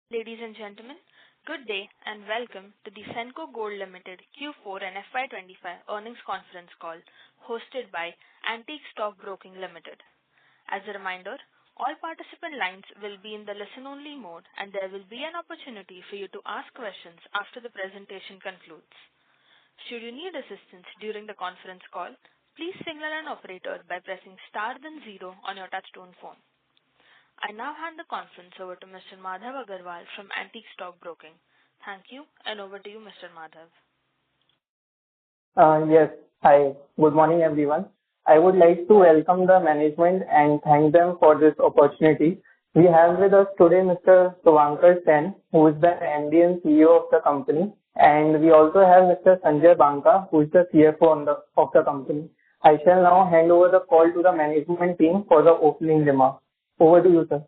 Ladies and gentlemen, good day and welcome to the Senco Gold Limited Q4 and FY25 earnings conference call hosted by Antique Stock Broking Limited. As a reminder, all participant lines will be in the listen-only mode and there will be an opportunity for you to ask questions after the presentation concludes. Should you need assistance during the conference call, please signal an operator by pressing star then 0 on your touchtone phone. I now hand the conference over to Mr. Madhav Agarwal from Antique Stock Broking. Thank you, and over to you, Mr. Madhav. Yes. Hi. Good morning, everyone. I would like to welcome the management and thank them for this opportunity. We have with us today Mr. Suvankar Sen, who is the MD and CEO of the company, and we also have Mr. Sanjay Banka, who is the CFO of the company. I shall now hand over the call to the management team for the opening remarks. Over to you, sir.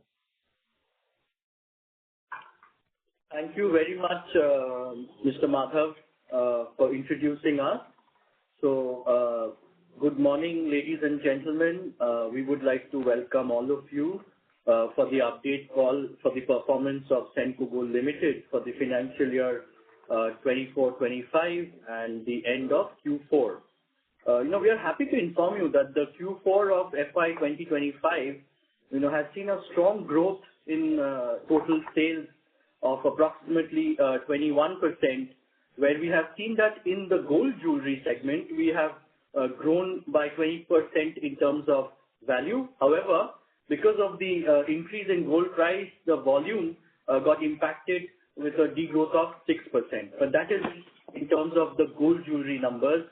Thank you very much, Mr. Madhav, for introducing us. So, good morning, ladies and gentlemen. We would like to welcome all of you for the update call for the performance of Senco Gold Limited for the financial year 24-25 and the end of Q4. We are happy to inform you that the Q4 of FY 2025 has seen a strong growth in total sales of approximately 21%, where we have seen that in the gold jewelry segment, we have grown by 20% in terms of value. However, because of the increase in gold price, the volume got impacted with a degrowth of 6%. But that is in terms of the gold jewelry numbers.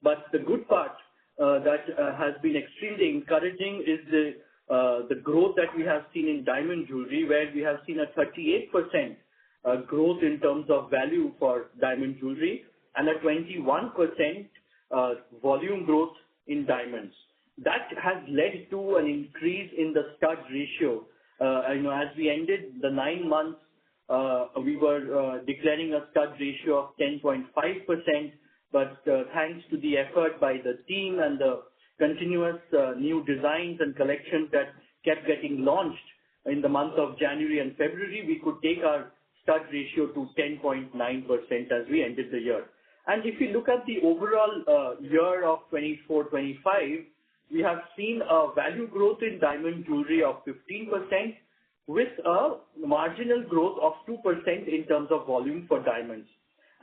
But the good part that has been extremely encouraging is the growth that we have seen in diamond jewelry, where we have seen a 38% growth in terms of value for diamond jewelry and a 21% volume growth in diamonds. That has led to an increase in the stud ratio. As we ended the 9 months, we were declaring a stud ratio of 10.5%, but thanks to the effort by the team and the continuous new designs and collections that kept getting launched in the month of January and February, we could take our stud ratio to 10.9% as we ended the year. And if you look at the overall year of 24-25, we have seen a value growth in diamond jewelry of 15% with a marginal growth of 2% in terms of volume for diamonds.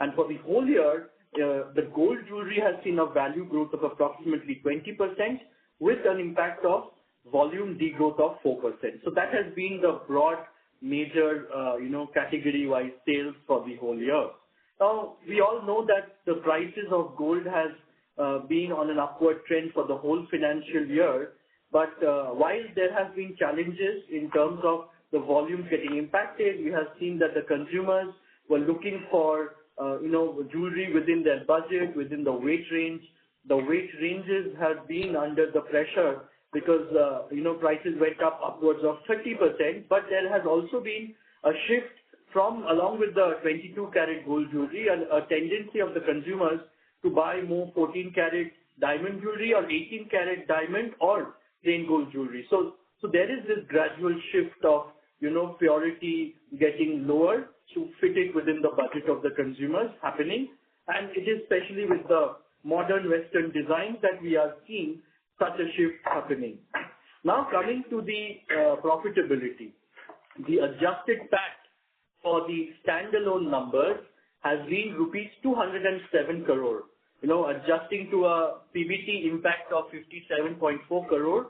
And for the whole year, the gold jewelry has seen a value growth of approximately 20% with an impact of volume degrowth of 4%. So that has been the broad major, category-wise sales for the whole year. Now, we all know that the prices of gold has been on an upward trend for the whole financial year. But while there have been challenges in terms of the volumes getting impacted, we have seen that the consumers were looking for jewelry within their budget, within the weight range. The weight ranges have been under the pressure because, prices went up upwards of 30%, but there has also been a shift along with the 22-carat gold jewelry, and a tendency of the consumers to buy more 14-carat diamond jewelry or 18-carat diamond or plain gold jewelry. So there is this gradual shift of, purity getting lower to fit it within the budget of the consumers happening. And it is especially with the modern Western designs that we are seeing such a shift happening. Now coming to the profitability, the adjusted PAT for the standalone numbers has been rupees 207 crore. Adjusting to a PBT impact of 57.4 crore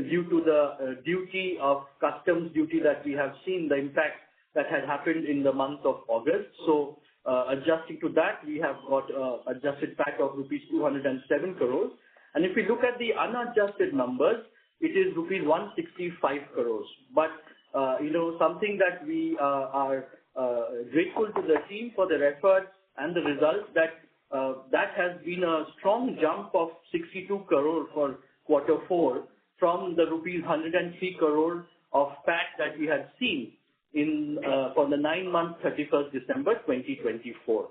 due to the duty of customs duty that we have seen, the impact that had happened in the month of August. So adjusting to that, we have got adjusted PAT of rupees 207 crores. And if we look at the unadjusted numbers, it is rupees 165 crores. But, something that we are grateful to the team for their efforts and the results that has been a strong jump of 62 crore for quarter 4 from the rupees 103 crore of PAT that we had seen for the 9 months 31st December 2024.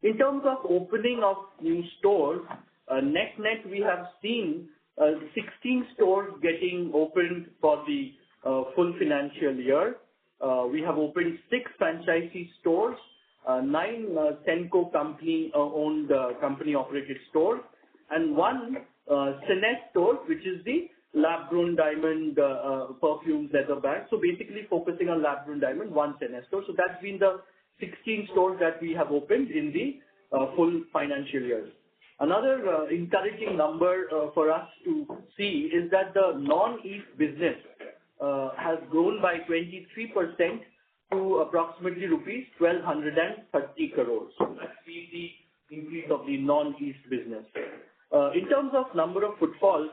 In terms of opening of new stores, net we have seen 16 stores getting opened for the full financial year. we have opened 6 franchisee stores, 9 Senco company-owned, company-operated stores, and 1 Senco store, which is the lab-grown diamond perfume leather bag. So basically focusing on lab-grown diamond, 1 Senco store. So that's been the 16 stores that we have opened in the full financial year. Another encouraging number for us to see is that the non-East business has grown by 23% to approximately rupees 1,230 crores. So that's been the increase of the non-East business. In terms of number of footfalls,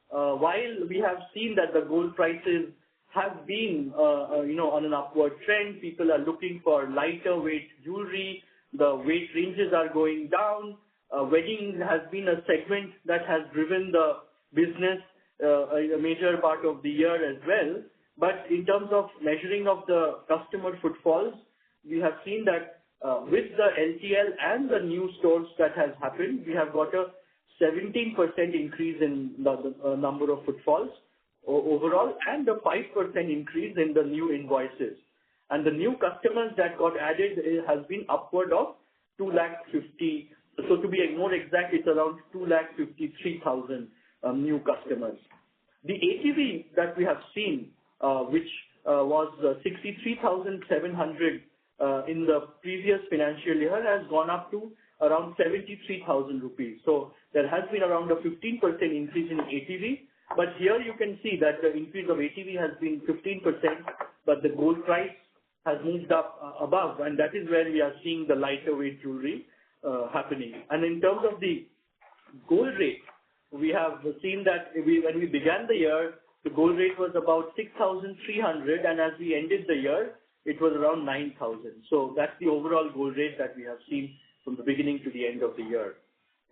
while we have seen that the gold prices have been on an upward trend, people are looking for lighter weight jewelry, the weight ranges are going down. Wedding has been a segment that has driven the business a major part of the year as well. But in terms of measuring of the customer footfalls, we have seen that with the LTL and the new stores that has happened, we have got a 17% increase in the number of footfalls overall, and a 5% increase in the new invoices. And the new customers that got added has been upward of 250. So to be more exact, it's around 253,000 new customers. The ATV that we have seen, which was 63,700 in the previous financial year, has gone up to around 73,000 rupees. So there has been around a 15% increase in ATV. But here you can see that the increase of ATV has been 15%, but the gold price has moved up above, and that is where we are seeing the lighter weight jewelry happening. And in terms of the gold rate, we have seen that when we began the year, the gold rate was about 6,300, and as we ended the year, it was around 9,000. So that's the overall gold rate that we have seen from the beginning to the end of the year.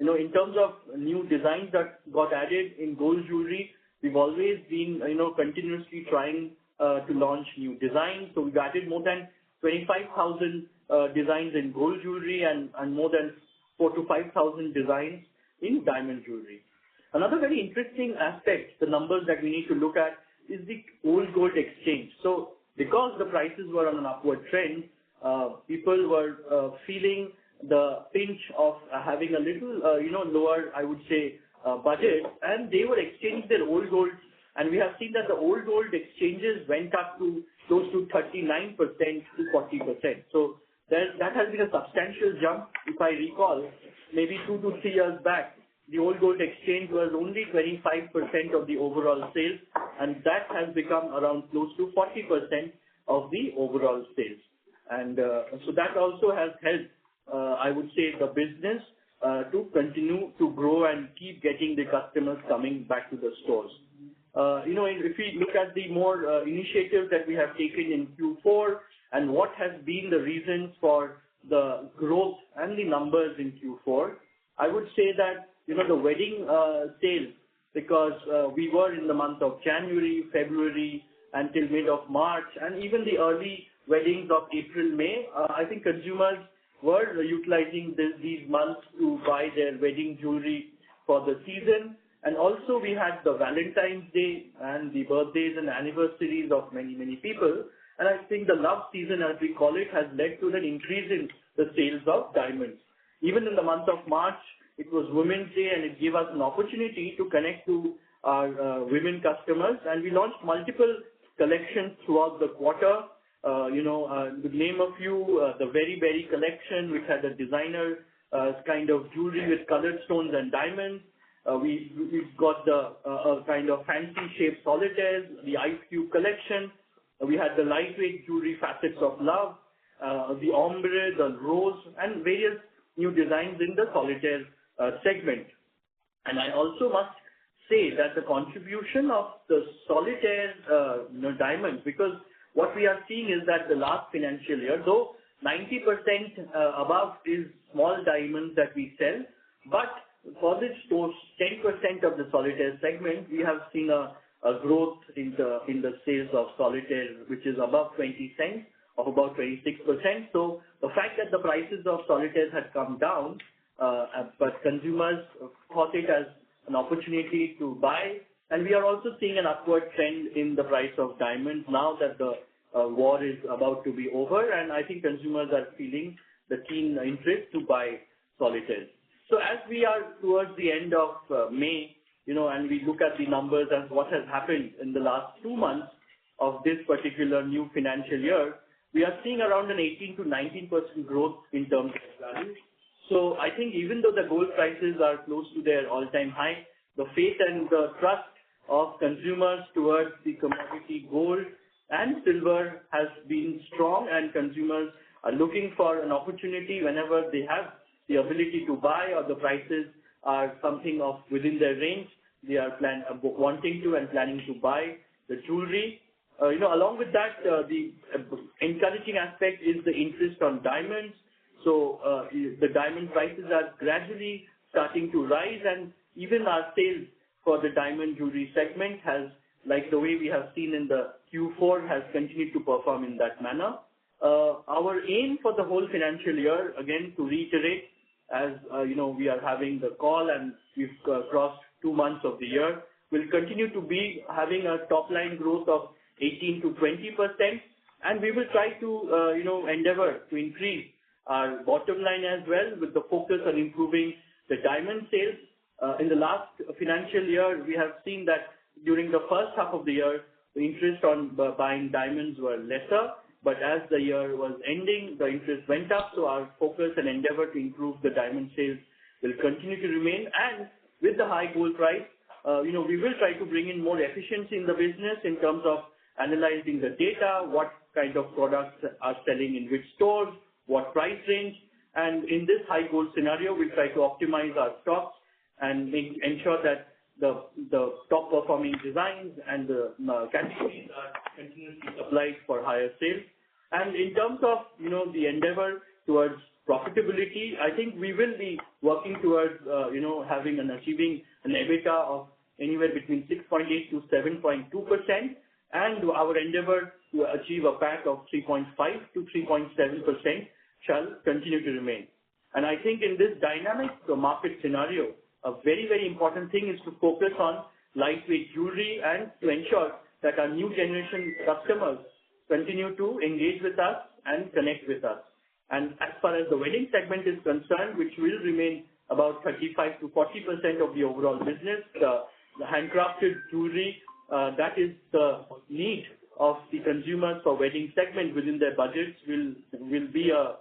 In terms of new designs that got added in gold jewelry, we've always been, continuously trying to launch new designs. So we've added more than 25,000 designs in gold jewelry and more than 4,000 to 5,000 designs in diamond jewelry. Another very interesting aspect, the numbers that we need to look at, is the old gold exchange. So because the prices were on an upward trend, people were feeling the pinch of having a little, lower, I would say, budget, and they were exchanging their old gold. And we have seen that the old gold exchanges went up to close to 39% to 40%. So that has been a substantial jump. If I recall, maybe 2 to 3 years back, the old gold exchange was only 25% of the overall sales, and that has become around close to 40% of the overall sales. And so that also has helped, I would say, the business to continue to grow and keep getting the customers coming back to the stores. If we look at the more initiatives that we have taken in Q4 and what has been the reasons for the growth and the numbers in Q4, I would say that, the wedding sales, because we were in the month of January, February, until mid of March, and even the early weddings of April, May, I think consumers were utilizing these months to buy their wedding jewelry for the season. And also we had the Valentine's Day and the birthdays and anniversaries of many, many people. And I think the love season, as we call it, has led to an increase in the sales of diamonds. Even in the month of March, it was Women's Day, and it gave us an opportunity to connect to our women customers. And we launched multiple collections throughout the quarter. To name a few, the Very Berry collection, which had a designer kind of jewelry with colored stones and diamonds. We've got the kind of fancy shaped solitaires, the Ice Cube collection. We had the lightweight jewelry Facets of Love, the ombre, the rose, and various new designs in the solitaire segment. And I also must say that the contribution of the solitaire diamonds, because what we are seeing is that the last financial year, though 90% above is small diamonds that we sell, but for this stores, 10% of the solitaire segment, we have seen a growth in the sales of solitaire, which is above 20 cents, of about 26%. So the fact that the prices of solitaires had come down, but consumers thought it as an opportunity to buy. And we are also seeing an upward trend in the price of diamonds now that the war is about to be over, and I think consumers are feeling the keen interest to buy solitaires. So as we are towards the end of May, and we look at the numbers and what has happened in the last 2 months of this particular new financial year, we are seeing around an 18 to 19% growth in terms of value. So I think even though the gold prices are close to their all-time high, the faith and the trust of consumers towards the commodity gold and silver has been strong, and consumers are looking for an opportunity whenever they have the ability to buy or the prices are something of within their range. They are wanting to and planning to buy the jewelry. Along with that, the encouraging aspect is the interest on diamonds. So the diamond prices are gradually starting to rise, and even our sales for the diamond jewelry segment has, like the way we have seen in the Q4, has continued to perform in that manner. Our aim for the whole financial year, again to reiterate, as we are having the call and we've crossed 2 months of the year, will continue to be having a top line growth of 18 to 20%, and we will try to endeavor to increase our bottom line as well, with the focus on improving the diamond sales. In the last financial year, we have seen that during the first half of the year, the interest on buying diamonds were lesser, but as the year was ending, the interest went up. So our focus and endeavor to improve the diamond sales will continue to remain. And with the high gold price, we will try to bring in more efficiency in the business in terms of analyzing the data, what kind of products are selling in which stores, what price range. And in this high gold scenario, we try to optimize our stocks and ensure that the top performing designs and the categories are continuously supplied for higher sales. And in terms of, the endeavor towards profitability, I think we will be working towards, having and achieving an EBITDA of anywhere between 6.8 to 7.2%, and our endeavor to achieve a PAT of 3.5 to 3.7% shall continue to remain. And I think in this dynamic market scenario, a very, very important thing is to focus on lightweight jewelry and to ensure that our new generation customers continue to engage with us and connect with us. And as far as the wedding segment is concerned, which will remain about 35 to 40% of the overall business, the handcrafted jewelry, that is the need of the consumers for wedding segment within their budgets will be a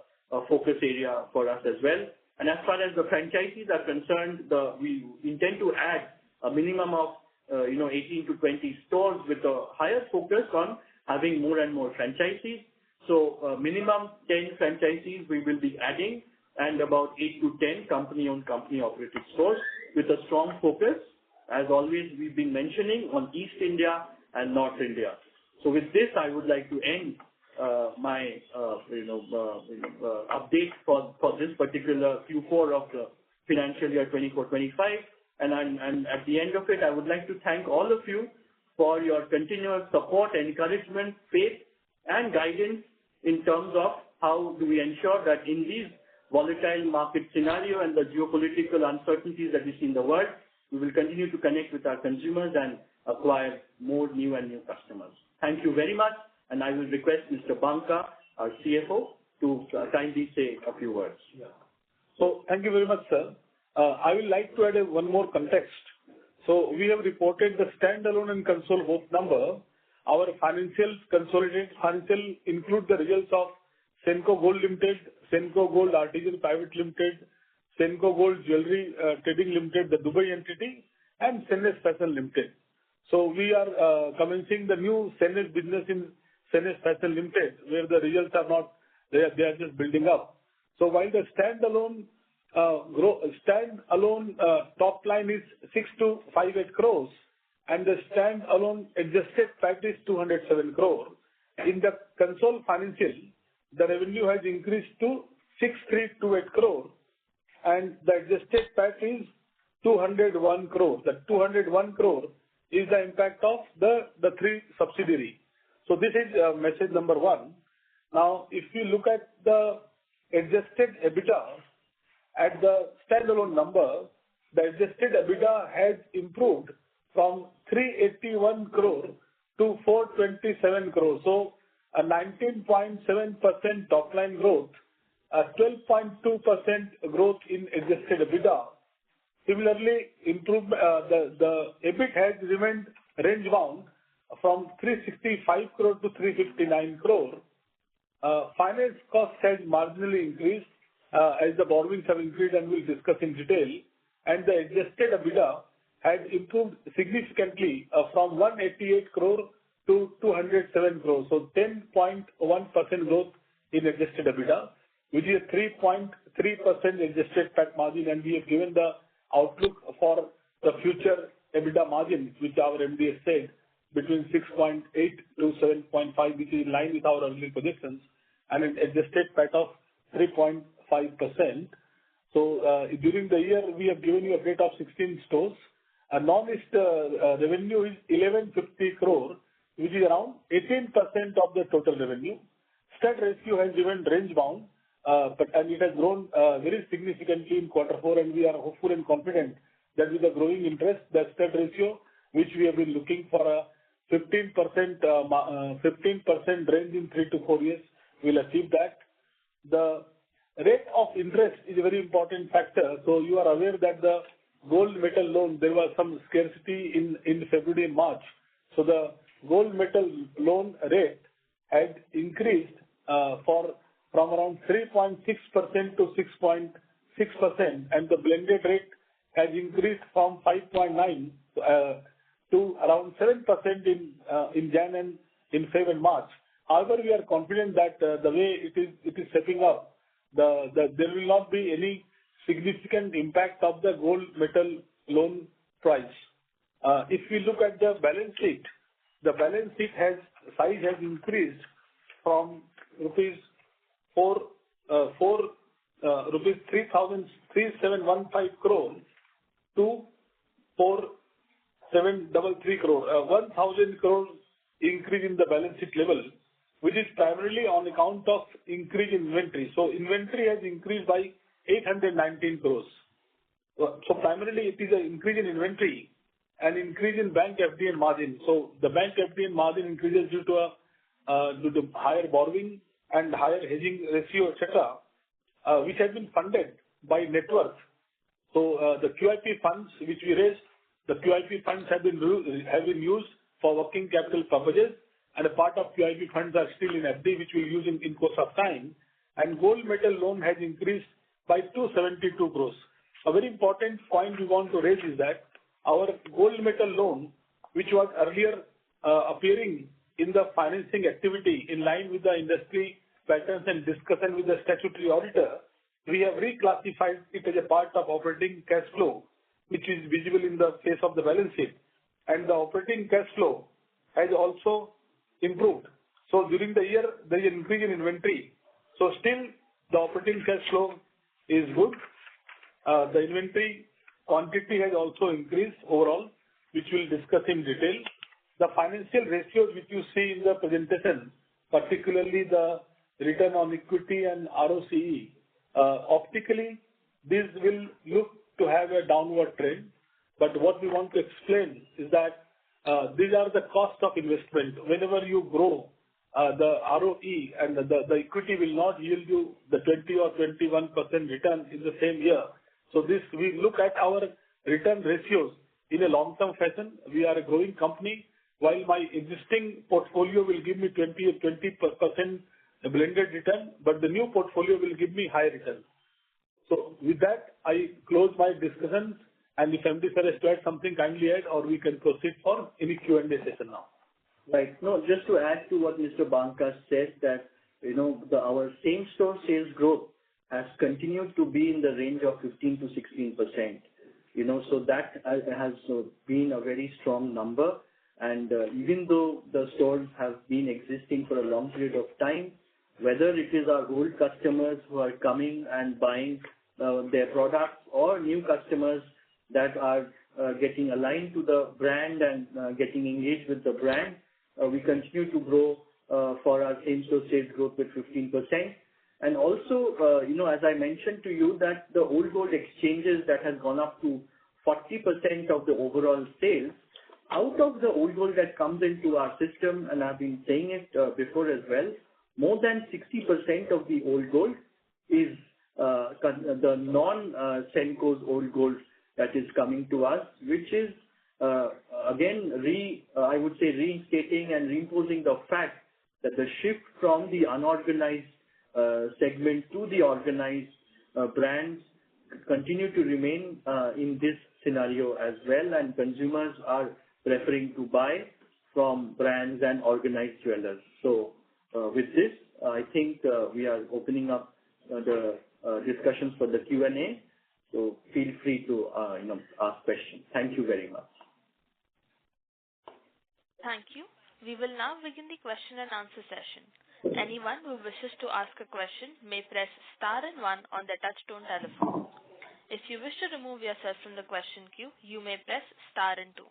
focus area for us as well. And as far as the franchisees are concerned, we intend to add a minimum of 18 to 20 stores with a higher focus on having more and more franchisees. So minimum 10 franchisees we will be adding, and about 8 to 10 company-owned, company-operated stores with a strong focus, as always we've been mentioning, on East India and North India. So with this, I would like to end my update for this particular Q4 of the financial year 24-25. And at the end of it, I would like to thank all of you for your continuous support, encouragement, faith, and guidance in terms of how do we ensure that in these volatile market scenario and the geopolitical uncertainties that we see in the world, we will continue to connect with our consumers and acquire more new and new customers. Thank you very much, and I will request Mr. Banka, our CFO, to kindly say a few words. Yeah. So thank you very much, sir. I would like to add one more context. So we have reported the standalone and consolidated both number. Our consolidated financial include the results of Senco Gold Limited, Senco Gold Artisan Private Limited, Senco Gold Jewelry Trading Limited, the Dubai entity, and Sennes Fashion Limited. So we are commencing the new Sennes business in Sennes Fashion Limited, where the results are not, they are just building up. So while the standalone top line is 6258 crores, and the standalone adjusted PAT is 207 crore. In the consolidated financial, the revenue has increased to 6328 crore, and the adjusted PAT is 201 crore. The 201 crore is the impact of the three subsidiary. So this is message number one. Now, if you look at the adjusted EBITDA at the standalone number, the adjusted EBITDA has improved from 381 crore to 427 crore. So a 19.7% top line growth, a 12.2% growth in adjusted EBITDA. Similarly, the EBIT has remained range-bound from 365 crore to 359 crore. Finance cost has marginally increased as the borrowings have increased, and we'll discuss in detail. And the adjusted EBITDA has improved significantly from 188 crore to 207 crore. So 10.1% growth in adjusted EBITDA, which is a 3.3% adjusted PAT margin, and we have given the outlook for the future EBITDA margin, which our MD has said between 6.8 to 7.5, which is in line with our early projections, and an adjusted PAT of 3.5%. So during the year, we have given you a rate of 16 stores. Non-East revenue is 1150 crore, which is around 18% of the total revenue. Stud ratio has remained range-bound, and it has grown very significantly in Q4, and we are hopeful and confident that with the growing interest, the stud ratio, which we have been looking for a 15% range in 3 to 4 years, will achieve that. The rate of interest is a very important factor. So you are aware that the gold metal loan, there was some scarcity in February and March. So the gold metal loan rate had increased from around 3.6% to 6.6%, and the blended rate has increased from 5.9 to around 7% in Jan and in Feb and March. However, we are confident that the way it is shaping up, there will not be any significant impact of the gold metal loan price. If we look at the balance sheet, the balance sheet size has increased from rupees 3,715 crore to 4,733 crore, 1,000 crore increase in the balance sheet level, which is primarily on account of increase in inventory. So inventory has increased by 819 crores. So primarily it is an increase in inventory and increase in bank FD and margin. So the bank FD and margin increases due to higher borrowing and higher hedging ratio, etc., which has been funded by net worth. So the QIP funds which we raised, the QIP funds have been used for working capital purposes, and a part of QIP funds are still in FD, which we use in course of time. And gold metal loan has increased by 272 crores. A very important point we want to raise is that our gold metal loan, which was earlier appearing in the financing activity in line with the industry patterns and discussion with the statutory auditor, we have reclassified it as a part of operating cash flow, which is visible in the face of the balance sheet. And the operating cash flow has also improved. So during the year, there is an increase in inventory. So still, the operating cash flow is good. The inventory quantity has also increased overall, which we'll discuss in detail. The financial ratios which you see in the presentation, particularly the return on equity and ROCE, optically, this will look to have a downward trend. But what we want to explain is that these are the cost of investment. Whenever you grow, the ROE and the equity will not yield you the 20 or 21% return in the same year. So this, we look at our return ratios in a long-term fashion. We are a growing company. While my existing portfolio will give me 20% blended return, but the new portfolio will give me higher return. So with that, I close my discussion. And if MD sir has to add something, kindly add, or we can proceed for any Q&A session now. Right. No, just to add to what Mr. Banka said, that our same-store sales growth has continued to be in the range of 15 to 16%. So that has been a very strong number. And even though the stores have been existing for a long period of time, whether it is our old customers who are coming and buying their products or new customers that are getting aligned to the brand and getting engaged with the brand, we continue to grow for our same-store sales growth with 15%. And also, as I mentioned to you, that the old gold exchanges that has gone up to 40% of the overall sales, out of the old gold that comes into our system, and I've been saying it before as well, more than 60% of the old gold is the non-Senco's old gold that is coming to us, which is again I would say reinstating and reinforcing the fact that the shift from the unorganized segment to the organized brands continue to remain in this scenario as well, and consumers are preferring to buy from brands and organized jewelers. So with this, I think we are opening up the discussions for the Q&A. So feel free to ask questions. Thank you very much. Thank you. We will now begin the question and answer session. Anyone who wishes to ask a question may press star and 1 on their touchtone telephone. If you wish to remove yourself from the question queue, you may press star and 2.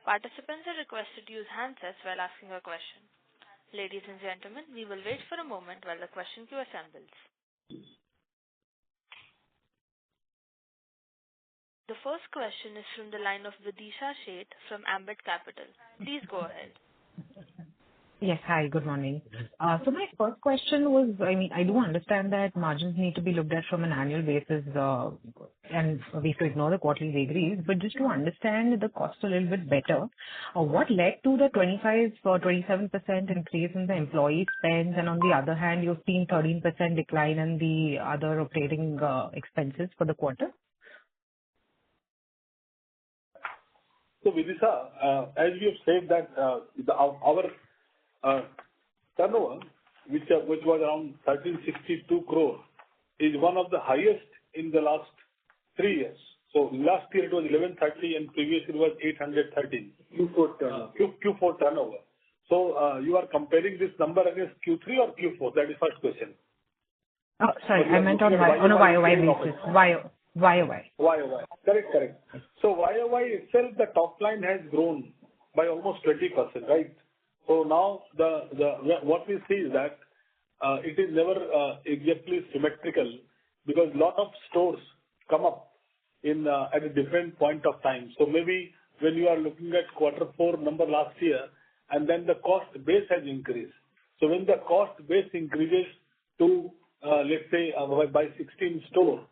Participants are requested to use handsets while asking a question. Ladies and gentlemen, we will wait for a moment while the question queue assembles. The first question is from the line of Vidisha Sheth from Ambit Capital. Please go ahead. Yes. Hi, good morning. So my first question was, I do understand that margins need to be looked at from an annual basis, and we have to ignore the quarterly vagaries, but just to understand the cost a little bit better, what led to the 25 or 27% increase in the employee spends, and on the other hand, you've seen 13% decline in the other operating expenses for the quarter? So Vidisha, as you have said that our turnover, which was around 1362 crore, is one of the highest in the last 3 years. So last year it was 1130 and previous year was 813. Q4 turnover. Q4 turnover. So you are comparing this number against Q3 or Q4? That is first question. Oh, sorry, I meant on a YOY basis. YOY. Correct. So YOY itself, the top line has grown by almost 20%, right? So now what we see is that it is never exactly symmetrical, because lot of stores come up at a different point of time. So maybe when you are looking at Q4 number last year, and then the cost base has increased. So when the cost base increases to let's say by 16 stores,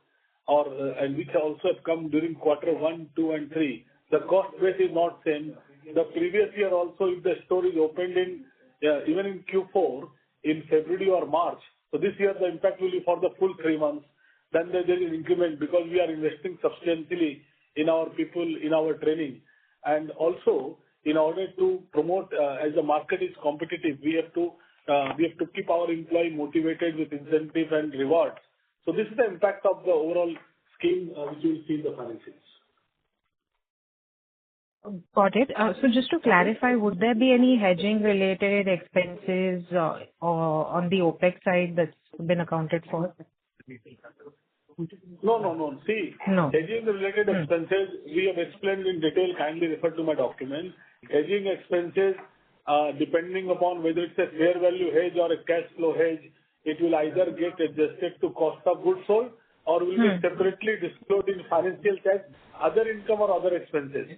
and which also have come during Q1, 2, and 3, the cost base is not same. The previous year also, if the store is opened in even in Q4 in February or March, so this year the impact will be for the full 3 months. Then there is increment because we are investing substantially in our people, in our training, and also in order to promote as the market is competitive, we have to keep our employee motivated with incentive and rewards. So this is the impact of the overall scheme which you will see in the financials. Got it. So just to clarify, would there be any hedging related expenses on the OPEX side that's been accounted for? No. See, No. Hedging related expenses, we have explained in detail. Kindly refer to my document. Hedging expenses, depending upon whether it's a fair value hedge or a cash flow hedge, it will either get adjusted to cost of goods sold or will be separately disclosed in financial as other income or other expenses.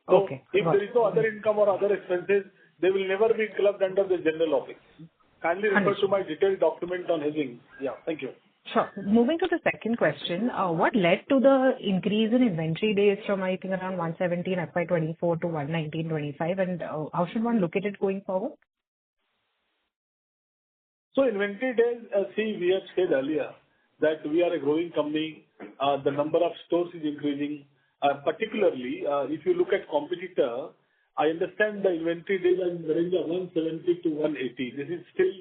So Okay. if there is no other income or other expenses, they will never be clubbed under the general OPEX. Kindly refer to my detailed document on hedging. Yeah, thank you. Sure. Moving to the second question, what led to the increase in inventory days from, I think, around 117 FY24 to 119.25, and how should one look at it going forward? So inventory days, see, we have said earlier that we are a growing company. The number of stores is increasing. Particularly, if you look at competitor, I understand the inventory days are in the range of 170 to 180. This is still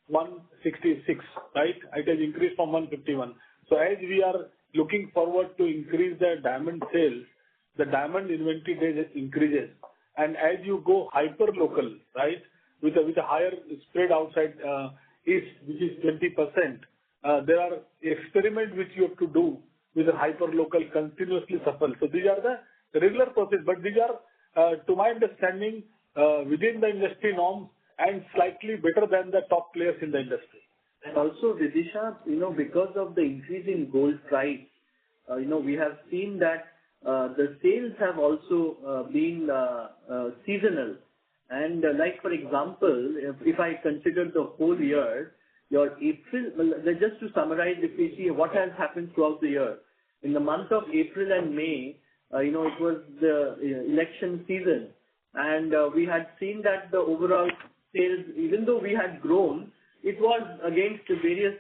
166, right? It has increased from 151. So as we are looking forward to increase the diamond sales, the diamond inventory days increases. And as you go hyper local, right, with a higher spread outside east, which is 20%, there are experiments which you have to do with a hyper local continuously shuffle. So these are the regular process, but these are, to my understanding, within the industry norms and slightly better than the top players in the industry. And also, Vidisha, because of the increase in gold price, we have seen that the sales have also been seasonal. And like for example, if I consider the whole year, your April, just to summarize, if we see what has happened throughout the year, in the month of April and May, it was the election season, and we had seen that the overall sales, even though we had grown, it was against the various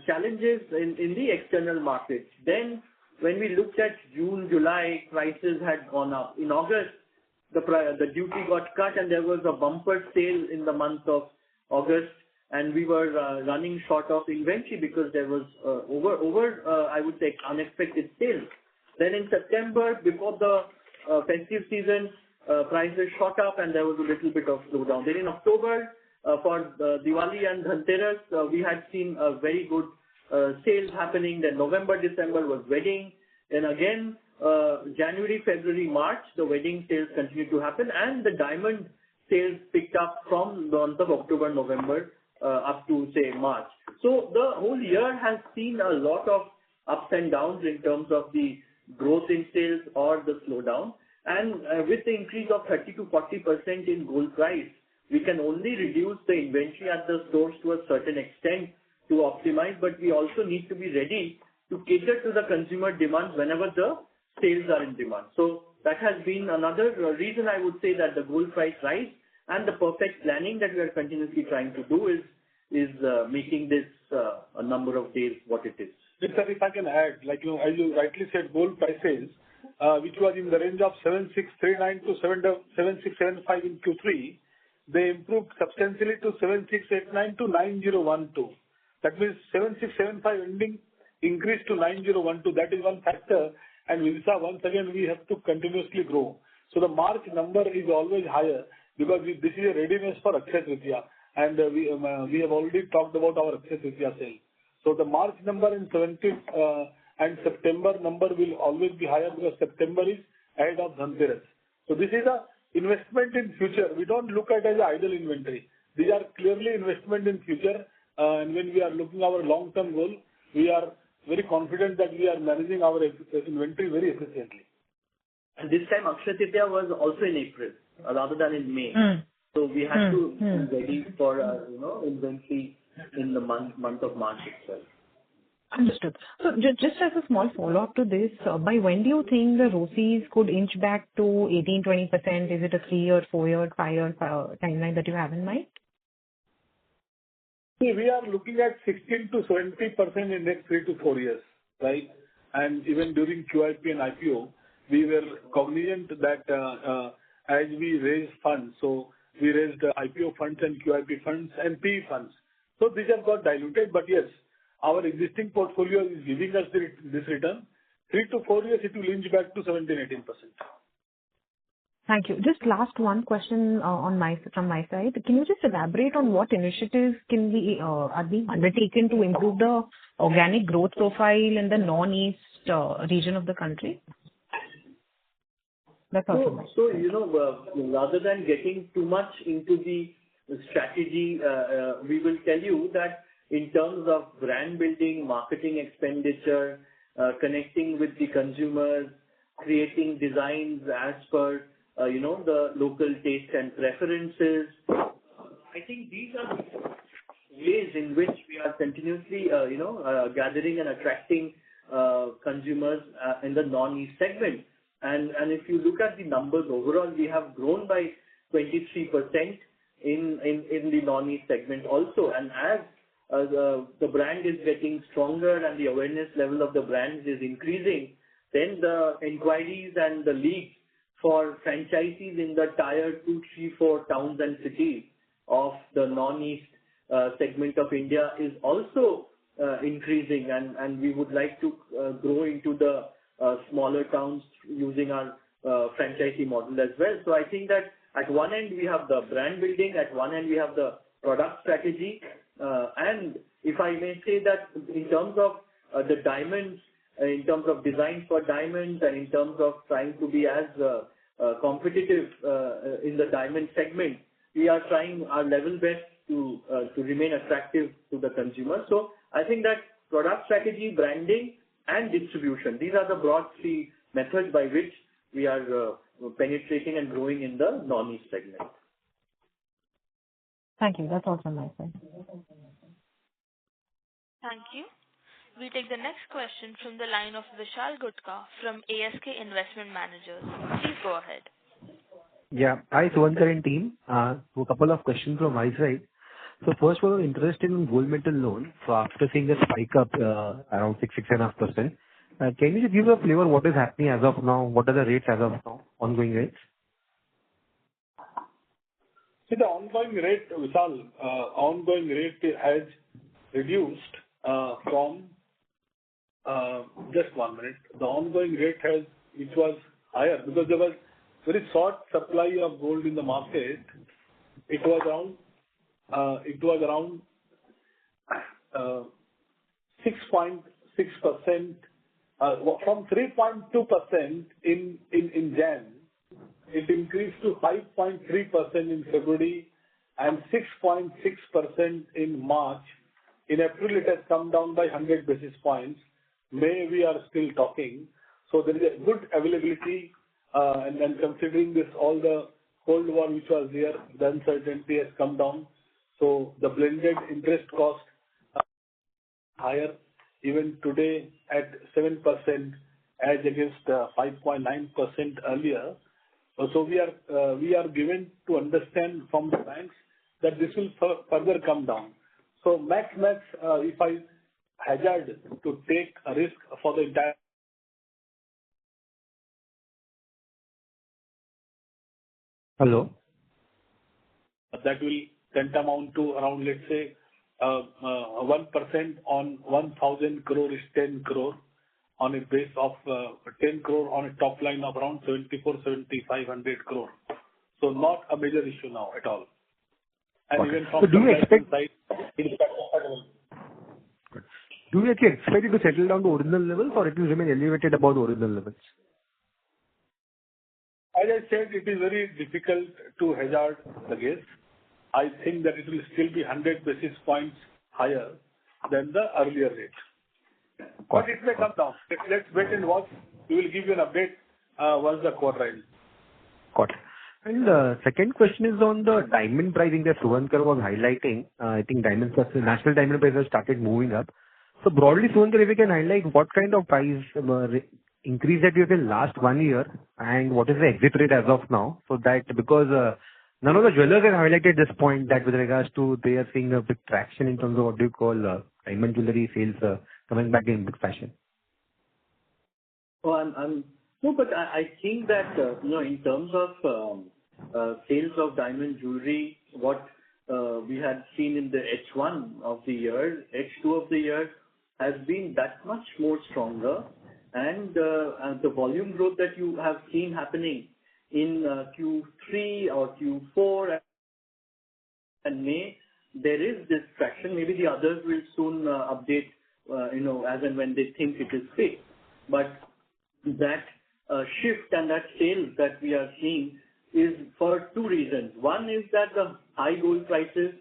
challenges in the external market. Then when we looked at June, July, prices had gone up. In August, the duty got cut and there was a bumper sale in the month of August, and we were running short of inventory because there was I would say, unexpected sales. Then in September, before the festive season, prices shot up and there was a little bit of slowdown. Then in October, for Diwali and Dhanteras, we had seen a very good sales happening. Then November, December was wedding. Then again, January, February, March, the wedding sales continued to happen, and the diamond sales picked up from the month of October, November, up to, say, March. So the whole year has seen a lot of ups and downs in terms of the growth in sales or the slowdown. And with the increase of 30 to 40% in gold price, we can only reduce the inventory at the stores to a certain extent to optimize, but we also need to be ready to cater to the consumer demands whenever the sales are in demand. So that has been another reason I would say that the gold price rise and the perfect planning that we are continuously trying to do is making this a number of days what it is. Sir, if I can add, as you rightly said, gold prices, which was in the range of 7639 to 7675 in Q3, they improved substantially to 7689 to 9012. That means 7675 ending increased to 9012. That is one factor. And once again, we have to continuously grow. So the March number is always higher because this is a readiness for Akshaya Tritiya. And we have already talked about our Akshaya Tritiya sale. So the March number in 17 and September number will always be higher because September is ahead of Dhanteras. So this is a investment in future. We don't look at it as idle inventory. These are clearly investment in future. And when we are looking at our long-term goal, we are very confident that we are managing our inventory very efficiently. And this time Akshaya Tritiya was also in April rather than in May. So we had to be ready for inventory in the month of March itself. Understood. So just as a small follow-up to this, by when do you think the ROCEs could inch back to 18-20%? Is it a 3-year, 4-year, 5-year timeline that you have in mind? See, we are looking at 16 to 70% in next 3 to 4 years, right? And even during QIP and IPO, we were cognizant that as we raise funds, so we raised IPO funds and QIP funds and PE funds. So these have got diluted, but yes, our existing portfolio is giving us this return. 3 to 4 years, it will inch back to 17-18%. Thank you. Just last one question from my side. Can you just elaborate on what initiatives are being undertaken to improve the organic growth profile in the non-east region of the country? That's all from my side. So, rather than getting too much into the strategy, we will tell you that in terms of brand building, marketing expenditure, connecting with the consumers, creating designs as per the local taste and preferences. I think these are ways in which we are continuously, gathering and attracting consumers in the non-east segment. And if you look at the numbers overall, we have grown by 23% in the non-east segment also. And as the brand is getting stronger and the awareness level of the brand is increasing, then the inquiries and the leads for franchisees in the tier 2, 3, 4 towns and cities of the non-east segment of India is also increasing, and we would like to grow into the smaller towns using our franchisee model as well. So I think that at one end we have the brand building, at one end we have the product strategy, and if I may say that in terms of the diamonds, in terms of design for diamonds, and in terms of trying to be as competitive in the diamond segment, we are trying our level best to remain attractive to the consumer. So I think that product strategy, branding, and distribution, these are the broad 3 methods by which we are penetrating and growing in the non-niche segment. Thank you. That's all from my side. Thank you. We take the next question from the line of Vishal Gutka from ASK Investment Managers. Please go ahead. Yeah. Hi, Suvankar and team. So a couple of questions from my side. So first, we were interested in gold metal loan. So after seeing the spike up around 6.5%, can you just give a flavor what is happening as of now? What are the rates as of now, ongoing rates? See, the ongoing rate, Vishal, ongoing rate has reduced from just 1 minute. The ongoing rate has, which was higher because there was very short supply of gold in the market. It was around 6.6%, from 3.2% in Jan. It increased to 5.3% in February and 6.6% in March. In April, it has come down by 100 basis points. May, we are still talking. So there is a good availability, and then considering this, all the Cold War which was there, the uncertainty has come down. So the blended interest cost higher even today at 7% as against 5.9% earlier. So we are given to understand from the banks that this will further come down. So max, if I hazard to take a risk for the entire, Hello? that will tantamount to around, let's say, 1% on 1,000 crore is 10 crore on a base of 10 crore on a top line of around 7,500 crore. So not a major issue now at all. And Okay. even from So do you expect- side, it is acceptable. Do you actually expect it to settle down to original levels or it will remain elevated above the original levels? As I said, it is very difficult to hazard the guess. I think that it will still be 100 basis points higher than the earlier rate. But it may come down. Let's wait and watch. We will give you an update once the quarter ends. Got it. And second question is on the diamond pricing that Suvankar was highlighting. I think national diamond prices started moving up. So broadly, Suvankar, if you can highlight what kind of price increase that you have in last 1 year and what is the exit rate as of now? So that because none of the jewelers have highlighted this point that with regards to they are seeing a big traction in terms of what do you call diamond jewelry sales coming back in big fashion. Oh, no, but I think that in terms of sales of diamond jewelry, what we had seen in the H1 of the year, H2 of the year has been that much more stronger, and the volume growth that you have seen happening in Q3 or Q4 and May, there is this traction. Maybe the others will soon update, as and when they think it is fit. But that shift and that sales that we are seeing is for two reasons. One is that the high gold prices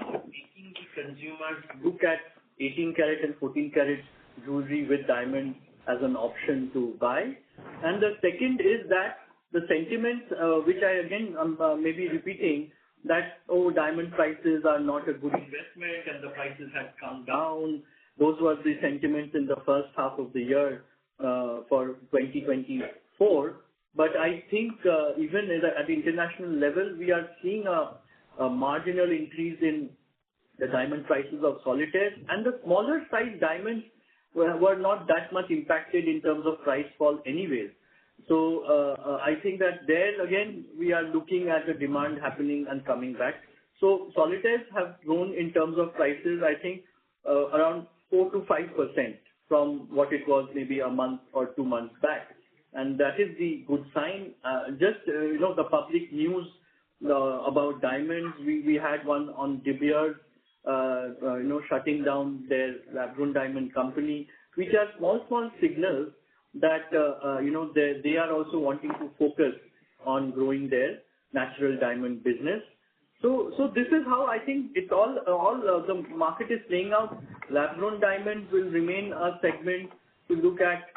are making the consumers look at 18 karat and 14 karat jewelry with diamonds as an option to buy. And the second is that the sentiment, which I again may be repeating, that, diamond prices are not a good investment and the prices had come down. Those were the sentiments in the first half of the year for 2024. But I think even at the international level, we are seeing a marginal increase in the diamond prices of solitaires, and the smaller size diamonds were not that much impacted in terms of price fall anyways. So I think that there again we are looking at the demand happening and coming back. So solitaires have grown in terms of prices, I think around 4 to 5% from what it was maybe a month or 2 months back, and that is the good sign. The public news about diamonds, we had one on De Beers, shutting down their lab-grown diamond company, which are small signals that they are also wanting to focus on growing their natural diamond business. So this is how I think it's all the market is playing out. Lab-grown diamonds will remain a segment to look at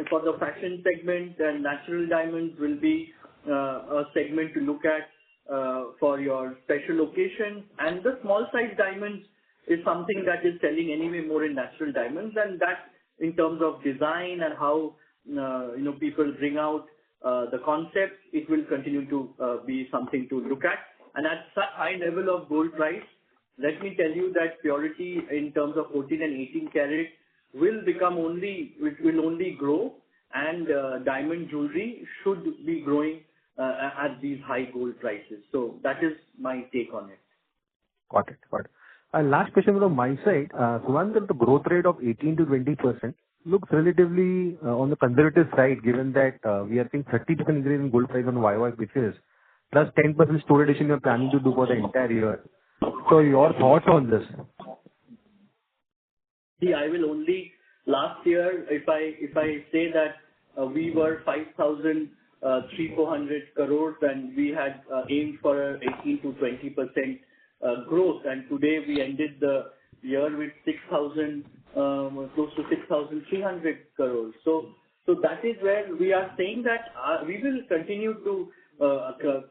for the fashion segment, and natural diamonds will be a segment to look at for your special occasions. And the small size diamonds is something that is selling anyway more in natural diamonds, and that in terms of design and how people bring out the concepts, it will continue to be something to look at. And at such high level of gold price, let me tell you that purity in terms of 14 and 18 karat will only grow, and diamond jewelry should be growing at these high gold prices. So that is my take on it. Got it. Last question from my side. Suvankar, the growth rate of 18 to 20% looks relatively on the conservative side, given that we are seeing 30% increase in gold price on YY basis, plus 10% store addition you're planning to do for the entire year. So your thoughts on this? See, I will only last year, if I say that we were 5,300 crores and we had aimed for 18 to 20% growth, and today we ended the year with close to 6,300 crores. So that is where we are saying that we will continue to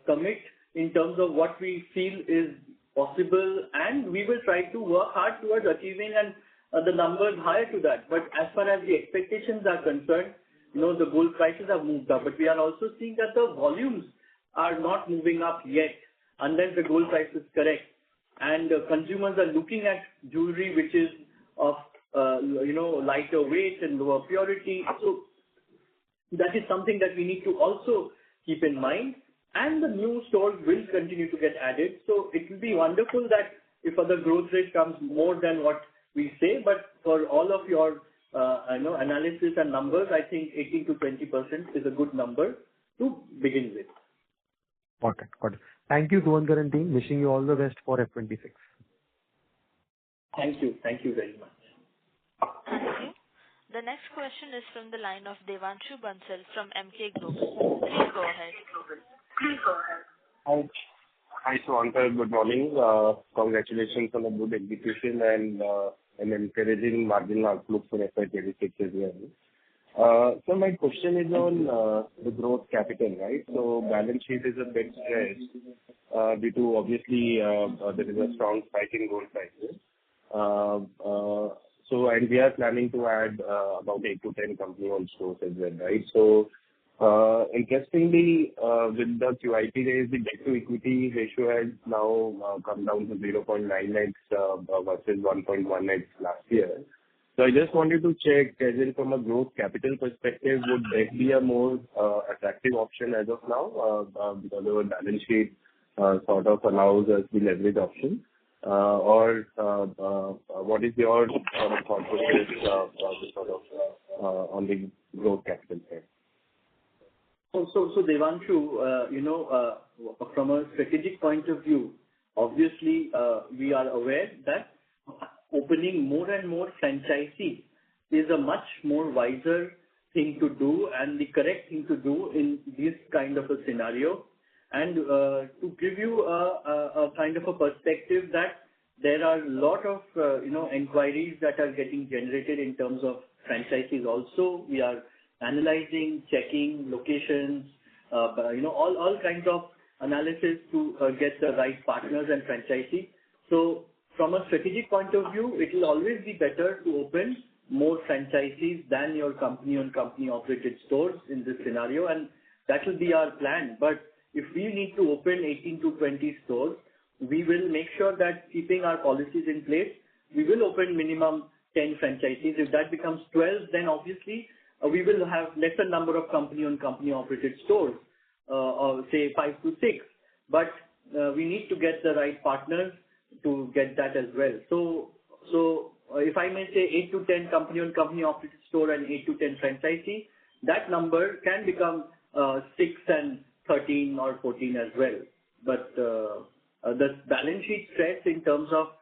commit in terms of what we feel is possible, and we will try to work hard towards achieving and the numbers higher to that. But as far as the expectations are concerned, the gold prices have moved up, but we are also seeing that the volumes are not moving up yet unless the gold price is correct. And consumers are looking at jewelry which is of lighter weight and lower purity. So that is something that we need to also keep in mind. And the new stores will continue to get added. So it will be wonderful that if the growth rate comes more than what we say, but for all of your analysis and numbers, I think 18 to 20% is a good number to begin with. Got it. Thank you, Suvankar and team. Wishing you all the best for F26. Thank you very much. Thank you. The next question is from the line of Devanshu Bansal from Emkay Global. Please go ahead. Hi, Suvankar. Good morning. Congratulations on a good execution and an encouraging marginal outlook for FY26 as well. So my question is on the growth capital, right? So balance sheet is a bit stressed due to obviously there is a strong spike in gold prices. And we are planning to add about 8 to 10 company-owned stores as well, right? So interestingly, with the QIP raise, the debt to equity ratio has now come down to 0.9x versus 1.1x last year. So I just wanted to check, as in from a growth capital perspective, would debt be a more attractive option as of now because our balance sheet sort of allows us the leverage option? Or what is your thought process on the growth capital side? So Devanshu, from a strategic point of view, obviously we are aware that opening more and more franchisees is a much more wiser thing to do and the correct thing to do in this kind of a scenario. And to give you a kind of a perspective, that there are a lot of inquiries that are getting generated in terms of franchisees also. We are analyzing, checking locations, all kinds of analysis to get the right partners and franchisees. So from a strategic point of view, it will always be better to open more franchisees than your company-owned, company-operated stores in this scenario, and that will be our plan. But if we need to open 18 to 20 stores, we will make sure that keeping our policies in place, we will open minimum 10 franchisees. If that becomes 12, then obviously we will have lesser number of company-owned, company-operated stores, or say 5 to 6. But we need to get the right partners to get that as well. So if I may say 8 to 10 company-owned, company-operated store and 8 to 10 franchisee, that number can become 6 and 13 or 14 as well. But the balance sheet stress in terms of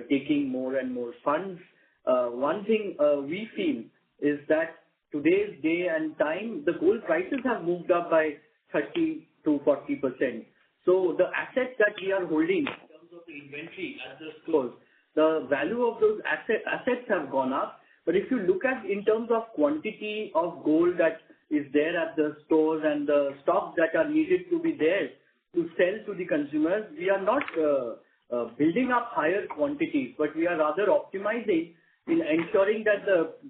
taking more and more funds, one thing we feel is that today's day and time, the gold prices have moved up by 30 to 40%. So the assets that we are holding in terms of the inventory at the stores, the value of those assets have gone up, But if you look at in terms of quantity of gold that is there at the stores and the stocks that are needed to be there to sell to the consumers, we are not building up higher quantities, but we are rather optimizing in ensuring that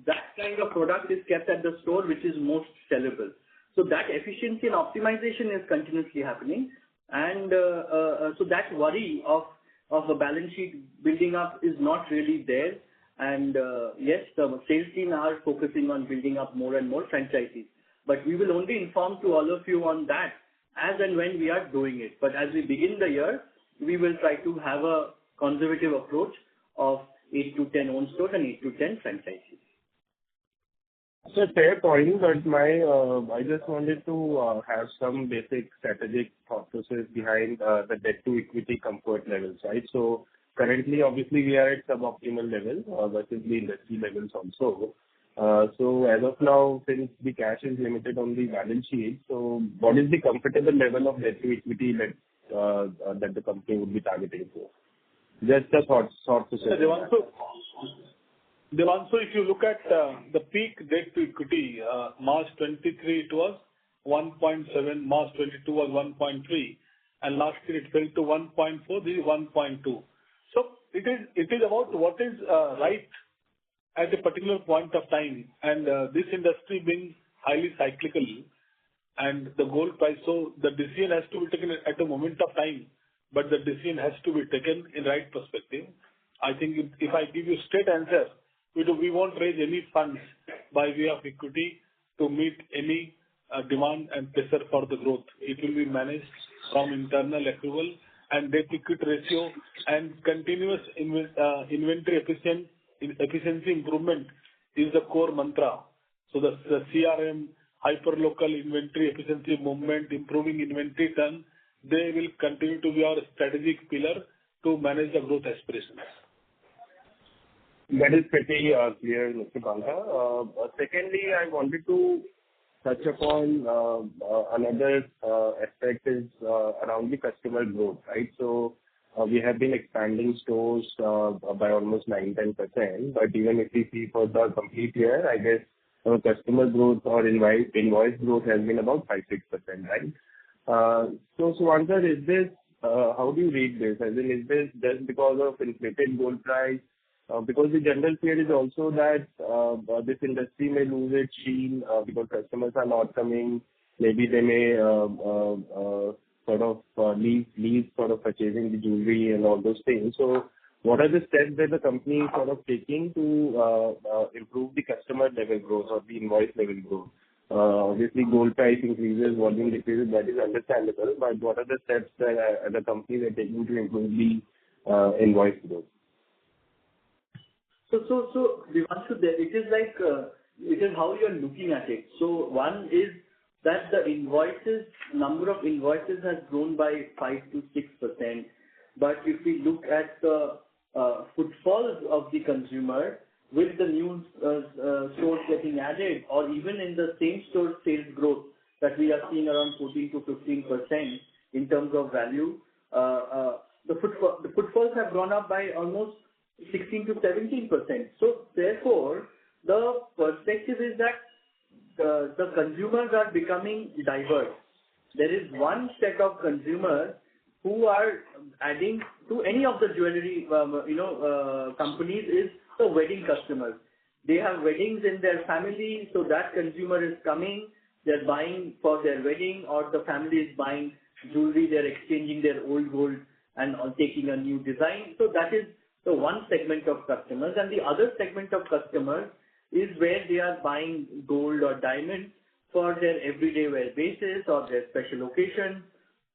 that kind of product is kept at the store which is most sellable. So that efficiency and optimization is continuously happening, and so that worry of a balance sheet building up is not really there. And yes, the sales team are focusing on building up more and more franchises, but we will only inform to all of you on that as and when we are doing it. But as we begin the year, we will try to have a conservative approach of 8 to 10 own stores and 8 to 10 franchises. So fair point, but I just wanted to have some basic strategic thought process behind the debt to equity comfort levels, right? So currently, obviously, we are at suboptimal level versus the industry levels also. So as of now, since the cash is limited on the balance sheet, so what is the comfortable level of debt to equity that the company would be targeting for? Just a thought process. Devanshu, if you look at the peak debt to equity, March 23 it was 1.7, March 22 was 1.3, and last year it fell to 1.4, this is 1.2. So it is about what is right at a particular point of time, and this industry being highly cyclical and the gold price, so the decision has to be taken at a moment of time, but the decision has to be taken in right perspective. I think if I give you straight answer, we won't raise any funds by way of equity to meet any demand and pressure for the growth. It will be managed from internal accrual and debt equity ratio and continuous inventory efficiency improvement is the core mantra. So the CRM, hyperlocal inventory efficiency movement, improving inventory turn, they will continue to be our strategic pillar to manage the growth aspirations. That is pretty clear, Mr. Banka. Secondly, I wanted to touch upon another aspect is around the customer growth, right? So we have been expanding stores by almost 9-10%, but even if we see for the complete year, I guess our customer growth or invoice growth has been about 5-6%, right? So Suvankar, is this how do you read this? As in, is this just because of inflated gold price? Because the general fear is also that this industry may lose its sheen because customers are not coming. Maybe they may sort of leave sort of purchasing the jewelry and all those things. So what are the steps that the company is sort of taking to improve the customer level growth or the invoice level growth? Obviously, gold price increases, volume decreases, that is understandable, but what are the steps that the companies are taking to improve the invoice growth? So Devanshu, it is like it is how you are looking at it. So one is that the number of invoices has grown by 5 to 6%. But if we look at the footfalls of the consumer with the new stores getting added, or even in the same store sales growth that we are seeing around 14 to 15% in terms of value, the footfalls have gone up by almost 16 to 17%. So therefore, the perspective is that the consumers are becoming diverse. There is one set of consumers who are adding to any of the jewelry companies is the wedding customers. They have weddings in their family, so that consumer is coming, they're buying for their wedding, or the family is buying jewelry, they're exchanging their old gold and taking a new design. So that is the one segment of customers, and the other segment of customers is where they are buying gold or diamonds for their everyday wear basis or their special occasion.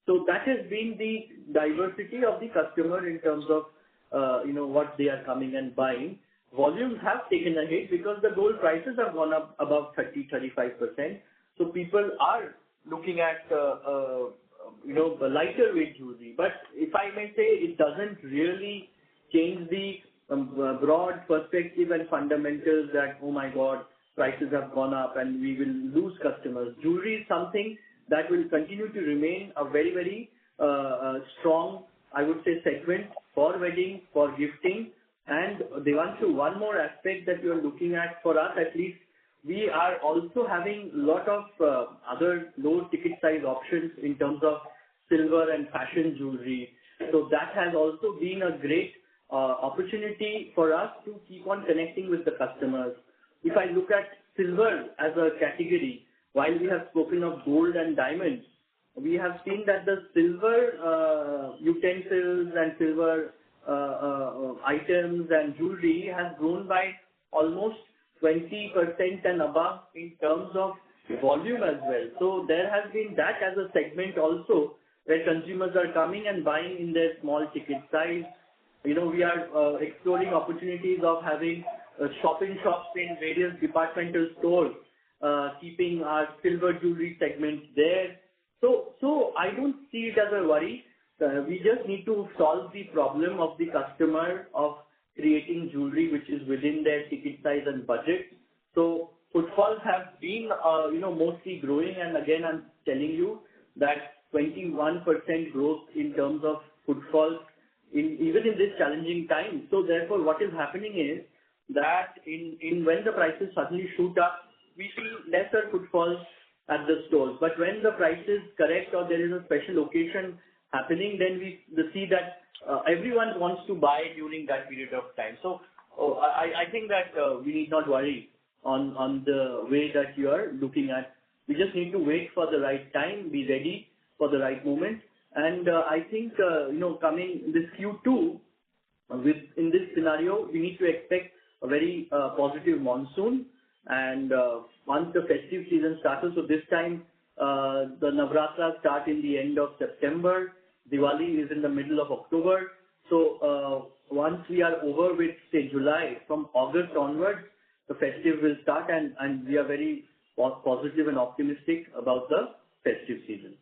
So that has been the diversity of the customer in terms of what they are coming and buying. Volumes have taken a hit because the gold prices have gone up above 30-35%. So people are looking at the lighter weight jewelry. But if I may say, it doesn't really change the broad perspective and fundamentals that, oh my God, prices have gone up and we will lose customers. Jewelry is something that will continue to remain a very, very strong, I would say, segment for wedding, for gifting, And Devanshu, one more aspect that you are looking at for us at least, we are also having a lot of other low ticket size options in terms of silver and fashion jewelry. So that has also been a great opportunity for us to keep on connecting with the customers. If I look at silver as a category, while we have spoken of gold and diamonds, we have seen that the silver utensils and silver items and jewelry has grown by almost 20% and above in terms of volume as well. So there has been that as a segment also where consumers are coming and buying in their small ticket size. We are exploring opportunities of having shopping shops in various departmental stores, keeping our silver jewelry segment there. So I don't see it as a worry. We just need to solve the problem of the customer of creating jewelry which is within their ticket size and budget. So footfalls have been, mostly growing, and again I'm telling you that 21% growth in terms of footfalls even in this challenging time. So therefore, what is happening is that in when the prices suddenly shoot up, we see lesser footfalls at the stores. But when the price is correct or there is a special occasion happening, then we see that everyone wants to buy during that period of time. So I think that we need not worry on the way that you are looking at. We just need to wait for the right time, be ready for the right moment. And I think, coming this Q2, in this scenario, we need to expect a very positive monsoon. And once the festive season starts, so this time the Navratras start in the end of September, Diwali is in the middle of October. So once we are over with, say, July, from August onwards, the festive will start, and we are very positive and optimistic about the festive season.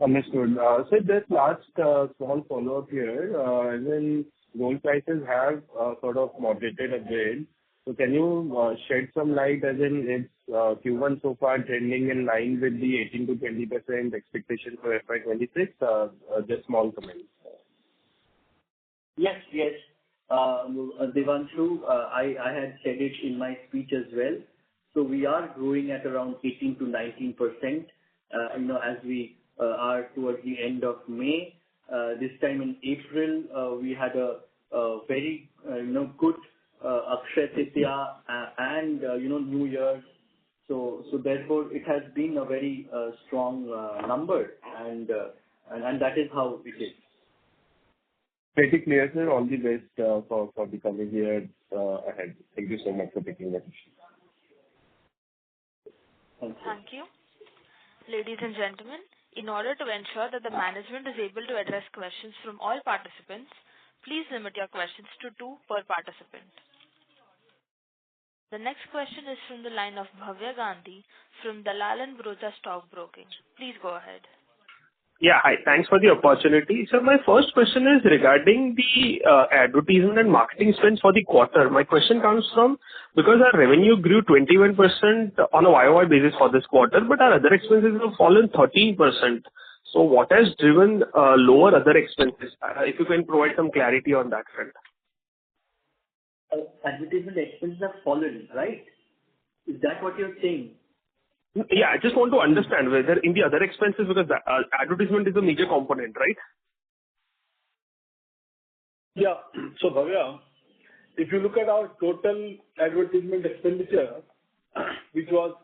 Understood. So just last small follow-up here. As in gold prices have sort of moderated a bit. So can you shed some light as in it's Q1 so far trending in line with the 18 to 20% expectation for FY26? Just small comments. Yes. Devanshu, I had said it in my speech as well. So we are growing at around 18 to 19%, as we are towards the end of May. This time in April, we had a very, good Akshaya Tritiya and, New Year. So therefore, it has been a very strong number, and that is how it is. Pretty clear, sir. All the best for the coming year ahead. Thank you so much for taking the question. Thank you. Ladies and gentlemen, in order to ensure that the management is able to address questions from all participants, please limit your questions to 2 per participant. The next question is from the line of Bhavya Gandhi from Dalal & Broacha Stock Broking. Please go ahead. Yeah, hi. Thanks for the opportunity. So my first question is regarding the advertisement and marketing spends for the quarter. My question comes from, because our revenue grew 21% on a YOY basis for this quarter, but our other expenses have fallen 13%. So what has driven lower other expenses? If you can provide some clarity on that front. Advertisement expenses have fallen, right? Is that what you're saying? Yeah, I just want to understand whether in the other expenses, because advertisement is a major component, right? Yeah. So, Bhavya, if you look at our total advertisement expenditure, which was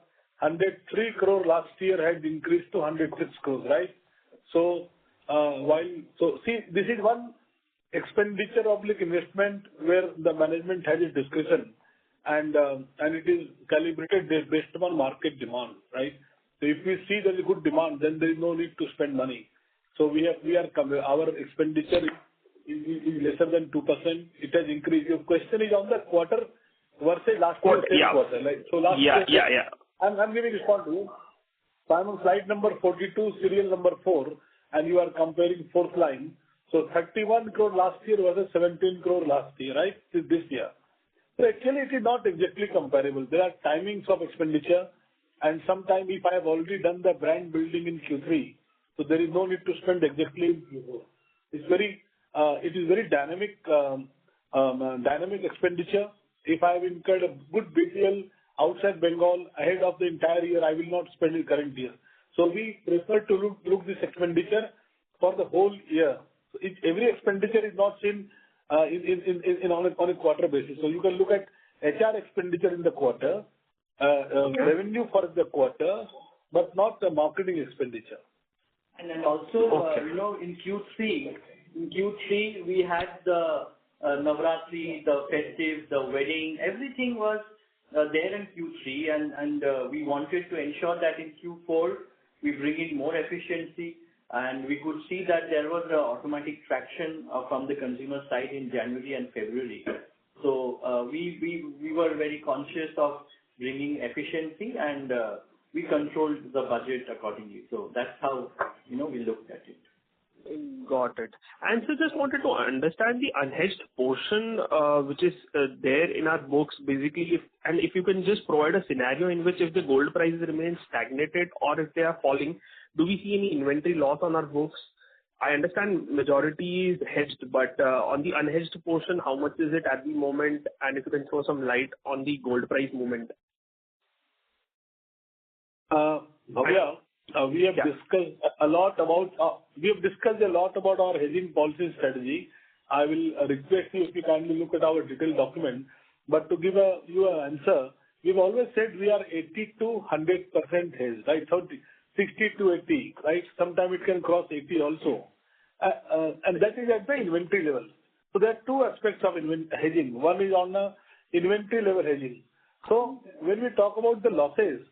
103 crore last year, had increased to 106 crores, right? So, this is one expenditure oblique investment where the management has its discretion, and it is calibrated based upon market demand, right? So if we see there is good demand, then there is no need to spend money. So our expenditure is lesser than 2%. It has increased. Your question is on the quarter versus last year's quarter, right? So last year. Yeah. I'm giving response to you. So I'm on slide number 42, serial number 4, and you are comparing fourth line. So 31 crore last year versus 17 crore last year, right? This year. So actually, it is not exactly comparable. There are timings of expenditure, and sometimes if I have already done the brand building in Q3, so there is no need to spend exactly in Q4. It's very it is very dynamic expenditure. If I have incurred a good BTL outside Bengal ahead of the entire year, I will not spend in current year. So we prefer to look this expenditure for the whole year. So every expenditure is not seen on a quarter basis. So you can look at HR expenditure in the quarter, revenue for the quarter, but not the marketing expenditure. And then also, in Q3 we had the Navratri, the festive, the wedding, everything was there in Q3, and we wanted to ensure that in Q4 we bring in more efficiency, and we could see that there was an automatic traction from the consumer side in January and February. So we were very conscious of bringing efficiency, and we controlled the budget accordingly. So that's how we looked at it. Got it. And so just wanted to understand the unhedged portion which is there in our books, basically, if you can just provide a scenario in which if the gold prices remain stagnated or if they are falling, do we see any inventory loss on our books? I understand majority is hedged, but on the unhedged portion, how much is it at the moment? And if you can throw some light on the gold price movement. We have discussed a lot about our hedging policy strategy. I will request you if you kindly look at our detailed document. But to give you an answer, we've always said we are 80 to 100% hedged, right? So 60 to 80, right? Sometimes it can cross 80 also. And that is at the inventory level. So there are two aspects of hedging. One is on the inventory level hedging. So when we talk about the losses,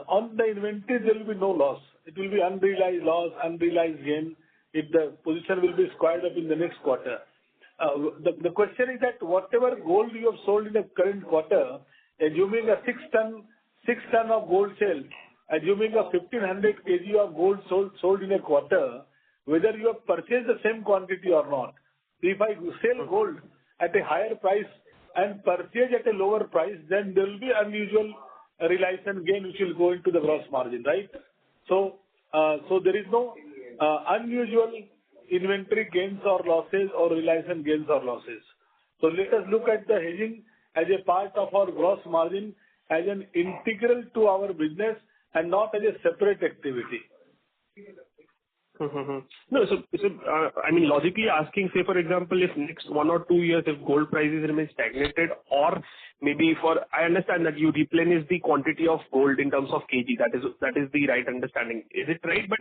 on the inventory, there will be no loss. It will be unrealized loss, unrealized gain if the position will be squared up in the next quarter. The question is that whatever gold you have sold in the current quarter, assuming a 6 ton of gold sale, assuming a 1500 kg of gold sold in a quarter, whether you have purchased the same quantity or not. If I sell gold at a higher price and purchase at a lower price, then there will be unusual realization gain which will go into the gross margin, right? So there is no unusual inventory gains or losses or realization gains or losses. So let us look at the hedging as a part of our gross margin, as an integral to our business and not as a separate activity. No, so I mean, logically asking, say for example, if next 1 or 2 years, if gold prices remain stagnated, or maybe I understand that you replenish the quantity of gold in terms of kg. That is the right understanding. Is it right? But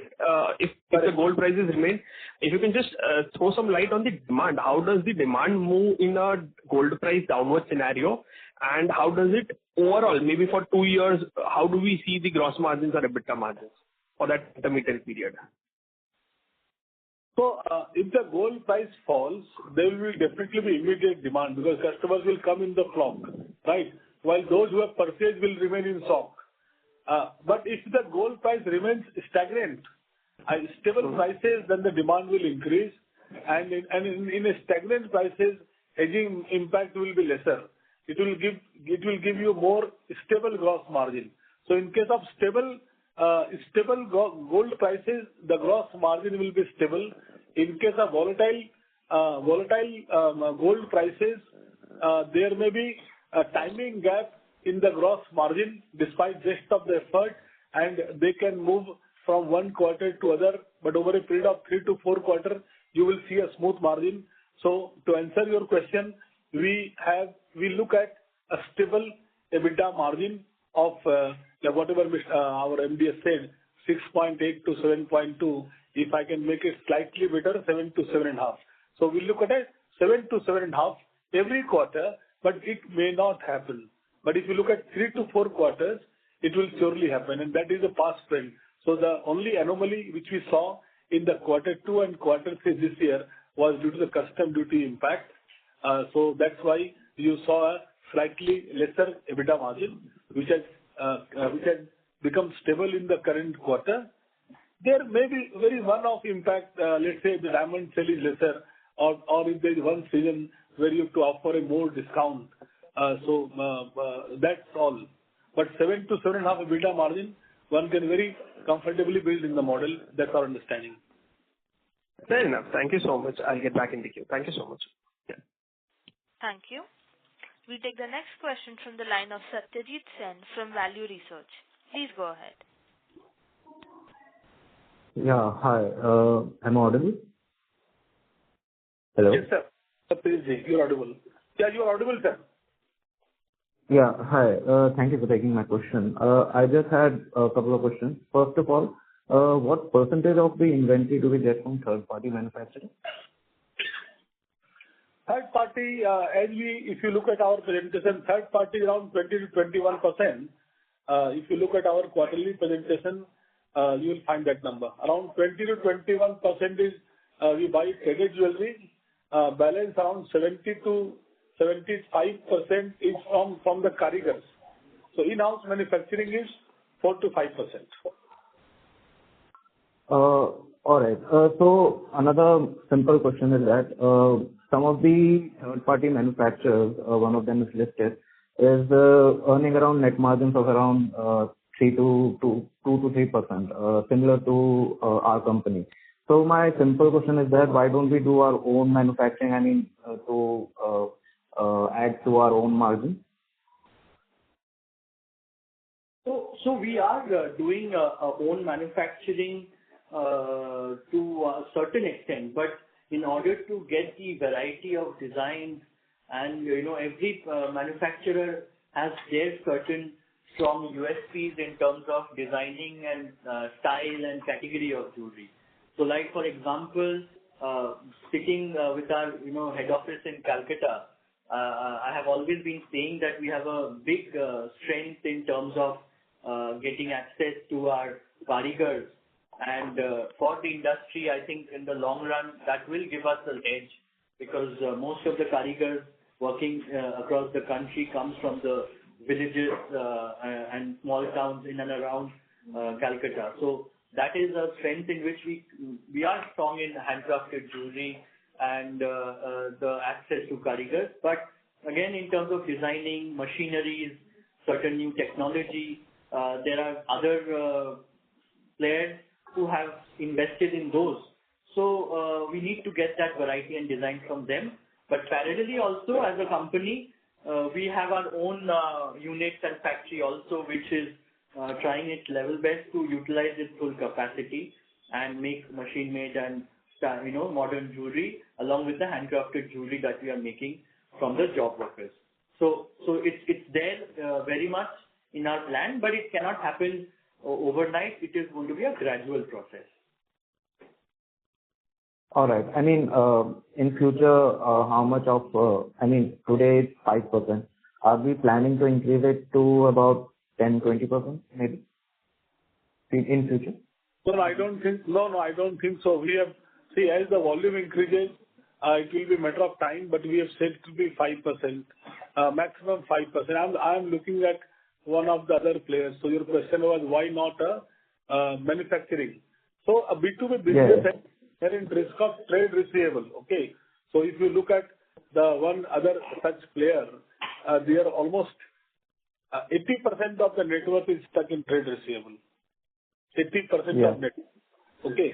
if the gold prices remain, if you can just throw some light on the demand, how does the demand move in a gold price downward scenario, and how does it overall, maybe for 2 years, how do we see the gross margins or EBITDA margins for that intermittent period? So, if the gold price falls, there will definitely be immediate demand because customers will come in the flock, right? While those who have purchased will remain in stock. But if the gold price remains stagnant, stable prices, then the demand will increase, and in a stagnant prices, hedging impact will be lesser. It will give you more stable gross margin. So, in case of stable gold prices, the gross margin will be stable. In case of volatile gold prices, there may be a timing gap in the gross margin despite rest of the effort, and they can move from one quarter to other, but over a period of 3 to 4 quarters, you will see a smooth margin. So to answer your question, we look at a stable EBITDA margin of whatever our MD has said, 6.8 to 7.2. If I can make it slightly better, 7 to 7.5. So we look at it 7 to 7.5 every quarter, but it may not happen. But if you look at 3 to 4 quarters, it will surely happen, and that is a past trend. So the only anomaly which we saw in the quarter 2 and quarter 3 this year was due to the custom duty impact. So that's why you saw a slightly lesser EBITDA margin, which has become stable in the current quarter. There may be very one-off impact, let's say the diamond sale is lesser, or if there is one season where you have to offer a more discount. So that's all. But 7 to 7.5 EBITDA margin, one can very comfortably build in the model. That's our understanding. Fair enough. Thank you so much. I'll get back in the queue. Thank you so much. Yeah. Thank you. We take the next question from the line of Satyajit Sen from Value Research. Please go ahead. Yeah. Hi. Am I audible? Hello? Yes, sir. Satyajit, you're audible. Yeah, you're audible, sir. Yeah. Hi. Thank you for taking my question. I just had a couple of questions. First of all, what percentage of the inventory do we get from third-party manufacturers? Third party, if you look at our presentation, third party around 20 to 21%. If you look at our quarterly presentation, you will find that number. Around 20 to 21% is we buy traded jewelry. Balance around 70 to 75% is from the karigars. So in-house manufacturing is 4 to 5%. All right. So another simple question is that some of the third-party manufacturers, one of them is listed, is earning around net margins of around 2 to 3%, similar to our company. So my simple question is that why don't we do our own manufacturing, to add to our own margin? So we are doing our own manufacturing to a certain extent, but in order to get the variety of designs and every manufacturer has their certain strong USPs in terms of designing and style and category of jewelry. So like for example, sitting with our head office in Calcutta, I have always been saying that we have a big strength in terms of getting access to our karigars. And for the industry, I think in the long run, that will give us an edge because most of the karigars working across the country comes from the villages and small towns in and around Calcutta. So that is a strength in which we are strong in handcrafted jewelry and the access to karigars. But again, in terms of designing machineries, certain new technology, there are other players who have invested in those. So we need to get that variety and design from them. But parallelly also as a company, we have our own units and factory also, which is trying its level best to utilize its full capacity and make machine made and modern jewelry along with the handcrafted jewelry that we are making from the job workers. So it's there very much in our plan, but it cannot happen overnight. It is going to be a gradual process. All right. In future, how much of, today it's 5%. Are we planning to increase it to about 10-20% maybe in future? No, I don't think so. We have, as the volume increases, it will be a matter of time, but we have said it will be 5%, maximum 5%. I'm looking at one of the other players. So your question was why not manufacturing? So a B2B business has in risk of trade receivable. Okay. So if you look at the one other such player, they are almost 80% of the net worth is stuck in trade receivable. 80% of net. Okay.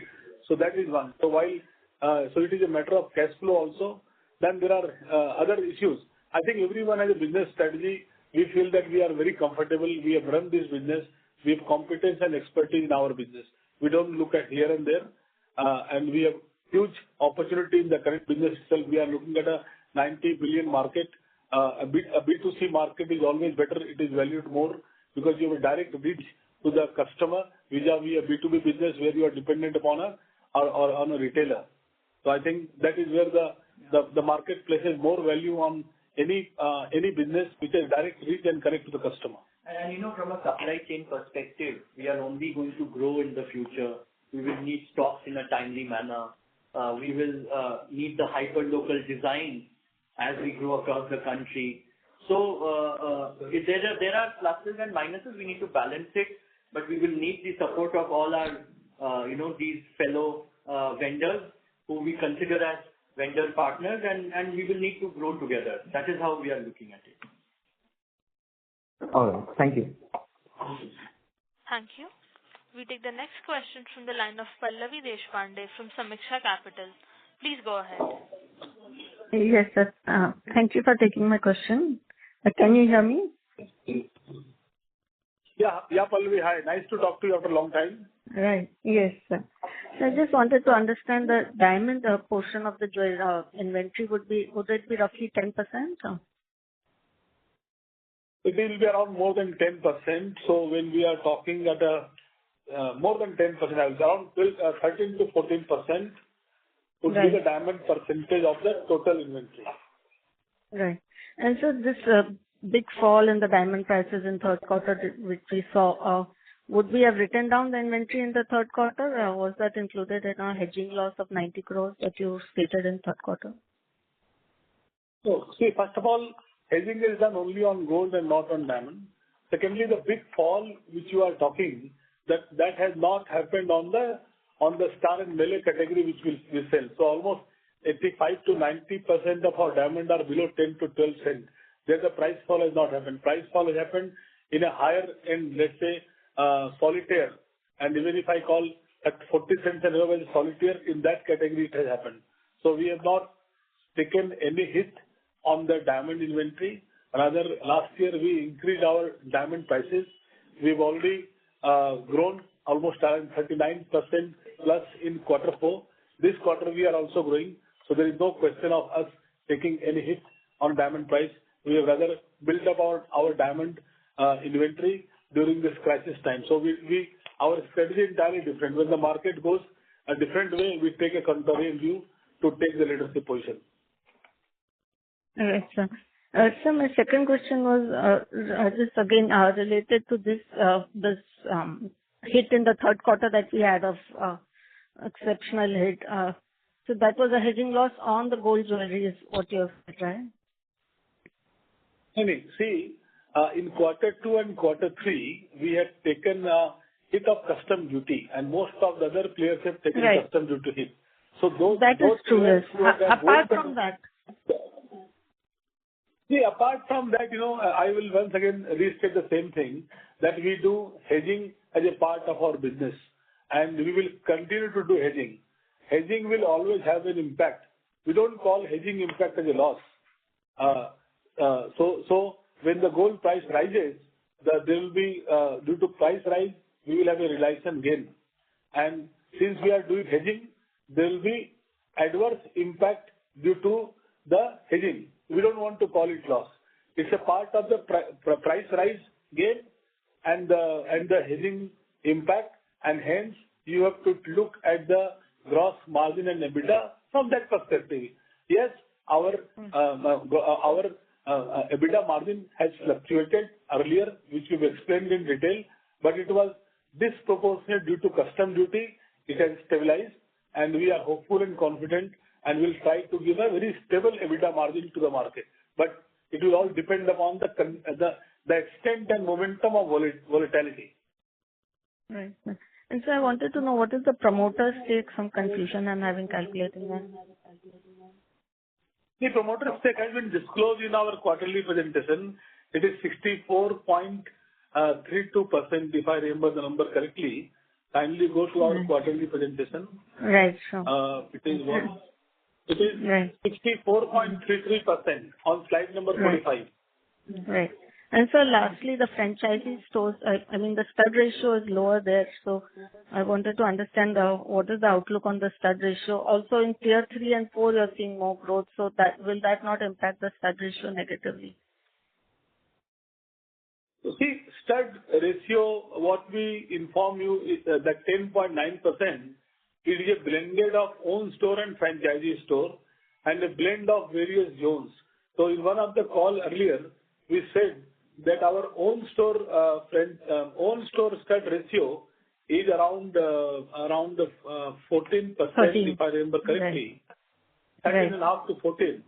So that is one. So while it is a matter of cash flow also, then there are other issues. I think everyone has a business strategy. We feel that we are very comfortable. We have run this business. We have competence and expertise in our business. We don't look at here and there. And we have huge opportunity in the current business itself. We are looking at a 90 billion market. A B2C market is always better. It is valued more because you have a direct reach to the customer vis-a-vis a B2B business where you are dependent upon on a retailer. So I think that is where the market places more value on any business which has direct reach and connect to the customer. And from a supply chain perspective, we are only going to grow in the future. We will need stocks in a timely manner. We will need the hyper-local design as we grow across the country. So there are pluses and minuses. We need to balance it, but we will need the support of all our, these fellow vendors who we consider as vendor partners, and we will need to grow together. That is how we are looking at it. All right. Thank you. Thank you. We take the next question from the line of Pallavi Deshpande from Samiksha Capital. Please go ahead. Yes, sir. Thank you for taking my question. Can you hear me? Yeah, Pallavi. Hi. Nice to talk to you after a long time. Right. Yes, sir. So I just wanted to understand the diamond portion of the jewel inventory would it be roughly 10%? Or? It will be around more than 10%. So when we are talking at more than 10%, I would say around 13 to 14% would be the diamond percentage of the total inventory. Right. And so this big fall in the diamond prices in third quarter, which we saw, would we have written down the inventory in the third quarter, or was that included in our hedging loss of 90 crores that you stated in third quarter? So, see, first of all, hedging is done only on gold and not on diamond. Secondly, the big fall which you are talking, that has not happened on the star and melee category which we sell. So almost 85 to 90% of our diamond are below 10 to 12 cents. There the price fall has not happened. Price fall has happened in a higher end, let's say, solitaire. And even if I call at 40 cents and above as solitaire, in that category it has happened. So we have not taken any hit on the diamond inventory. Rather, last year we increased our diamond prices. We've already grown almost around 39% plus in quarter 4. This quarter we are also growing. So there is no question of us taking any hit on diamond price. We have rather built up our diamond inventory during this crisis time. So our strategy is entirely different. When the market goes a different way, we take a contrarian view to take the leadership position. All right, sir. So my second question was just again related to this hit in the third quarter that we had of exceptional hit. So that was a hedging loss on the gold jewelry is what you have said, right? See, in quarter 2 and quarter 3, we had taken a hit of custom duty, and most of the other players have taken custom duty hit. So those is true. Yes. Apart from that, I will once again restate the same thing, that we do hedging as a part of our business, and we will continue to do hedging. Hedging will always have an impact. We don't call hedging impact as a loss. So when the gold price rises, there will be, due to price rise, we will have a realization gain. And since we are doing hedging, there will be adverse impact due to the hedging. We don't want to call it loss. It's a part of the price rise gain and the hedging impact, and hence you have to look at the gross margin and EBITDA from that perspective. Yes, our EBITDA margin has fluctuated earlier, which we've explained in detail, but it was disproportionate due to custom duty. It has stabilized, and we are hopeful and confident, and will try to give a very stable EBITDA margin to the market. But it will all depend upon the extent and momentum of volatility. Right. And so I wanted to know, what is the promoter stake? Some confusion I'm having calculating that. The promoter stake has been disclosed in our quarterly presentation. It is 64.32%, if I remember the number correctly. Kindly go to our quarterly presentation. Right, sure. It is 64.33% on slide number 45. Right. And so lastly, the franchisee stores, the stud ratio is lower there. So I wanted to understand what is the outlook on the stud ratio. Also in tier 3 and 4, you're seeing more growth. So will that not impact the stud ratio negatively? See, stud ratio, what we inform you is that 10.9% is a blended of own store and franchisee store, and a blend of various zones. So in one of the call earlier, we said that our own store stud ratio is around 14%, if I remember correctly. 13.5 to 14.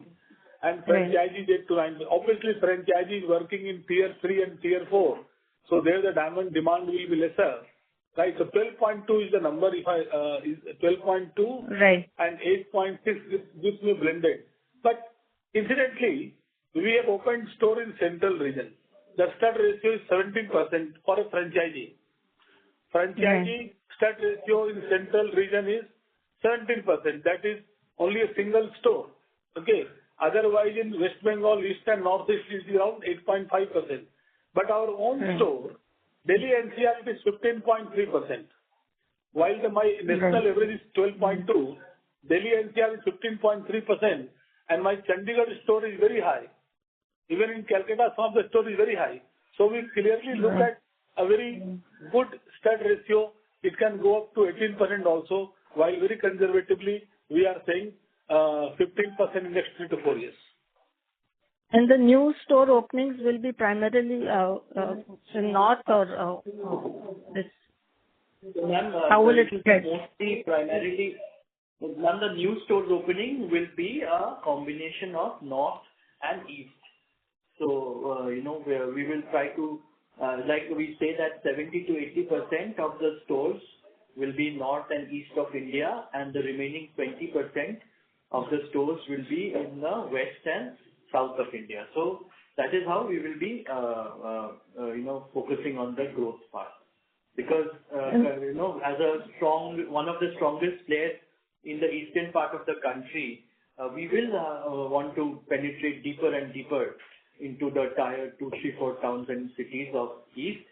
And franchisee did to 9. Obviously, franchisee is working in tier 3 and tier 4. So there the diamond demand will be lesser. Right. So 12.2 is the number. If I is 12.2 and 8.6 gives me blended. But incidentally, we have opened store in central region. The stud ratio is 17% for a franchisee. Franchisee stud ratio in central region is 17%. That is only a single store. Okay. Otherwise, in West Bengal, East and Northeast is around 8.5%. But our own store, Delhi NCR, it is 15.3%. While my national average is 12.2, Delhi NCR is 15.3%, and my Chandigarh store is very high. Even in Calcutta, some of the store is very high. So we clearly look at a very good stud ratio. It can go up to 18% also, while very conservatively we are saying 15% in next 3 to 4 years. And the new store openings will be primarily in north or this? How will it spread? Mostly primarily, none the new stores opening will be a combination of north and east. So, we will try to, like we say that 70 to 80% of the stores will be north and east of India, and the remaining 20% of the stores will be in the west and south of India. So that is how we will be, focusing on the growth part. Because, as one of the strongest players in the eastern part of the country, we will want to penetrate deeper and deeper into the tier 2, 3, 4 towns and cities of east,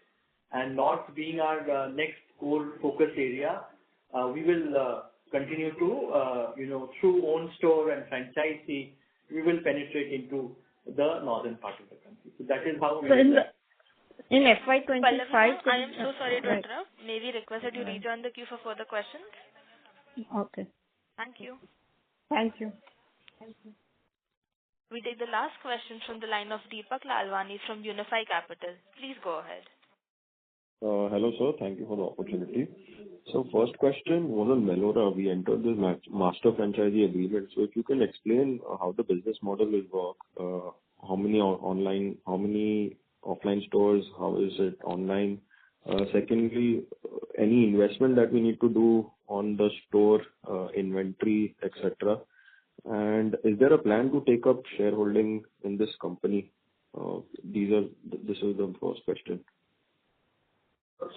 and north being our next core focus area. We will continue to, through own store and franchisee, we will penetrate into the northern part of the country. So that is how we in FY25. I am so sorry to interrupt. May we request that you rejoin the queue for further questions? Okay. Thank you. Thank you. We take the last question from the line of Deepak Lalwani from Unifi Capital. Please go ahead. Hello, sir. Thank you for the opportunity. So first question was on Melora. We entered this master franchisee agreement. So if you can explain how the business model will work, how many online, how many offline stores, how is it online? Secondly, any investment that we need to do on the store, inventory, etc. And is there a plan to take up shareholding in this company? This is the first question.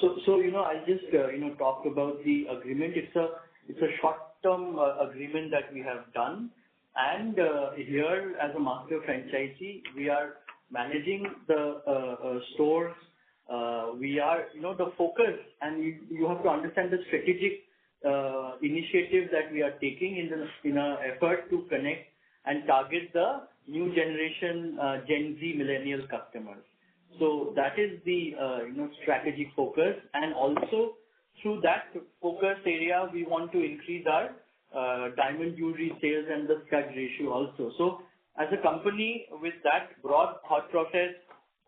So I'll just talk about the agreement. It's a short-term agreement that we have done, and here as a master franchisee, we are managing the stores. We are the focus, and you have to understand the strategic initiative that we are taking in an effort to connect and target the new generation Gen Z millennial customers. So that is the strategic focus, and also through that focus area, we want to increase our diamond jewelry sales and the stud ratio also. So as a company with that broad thought process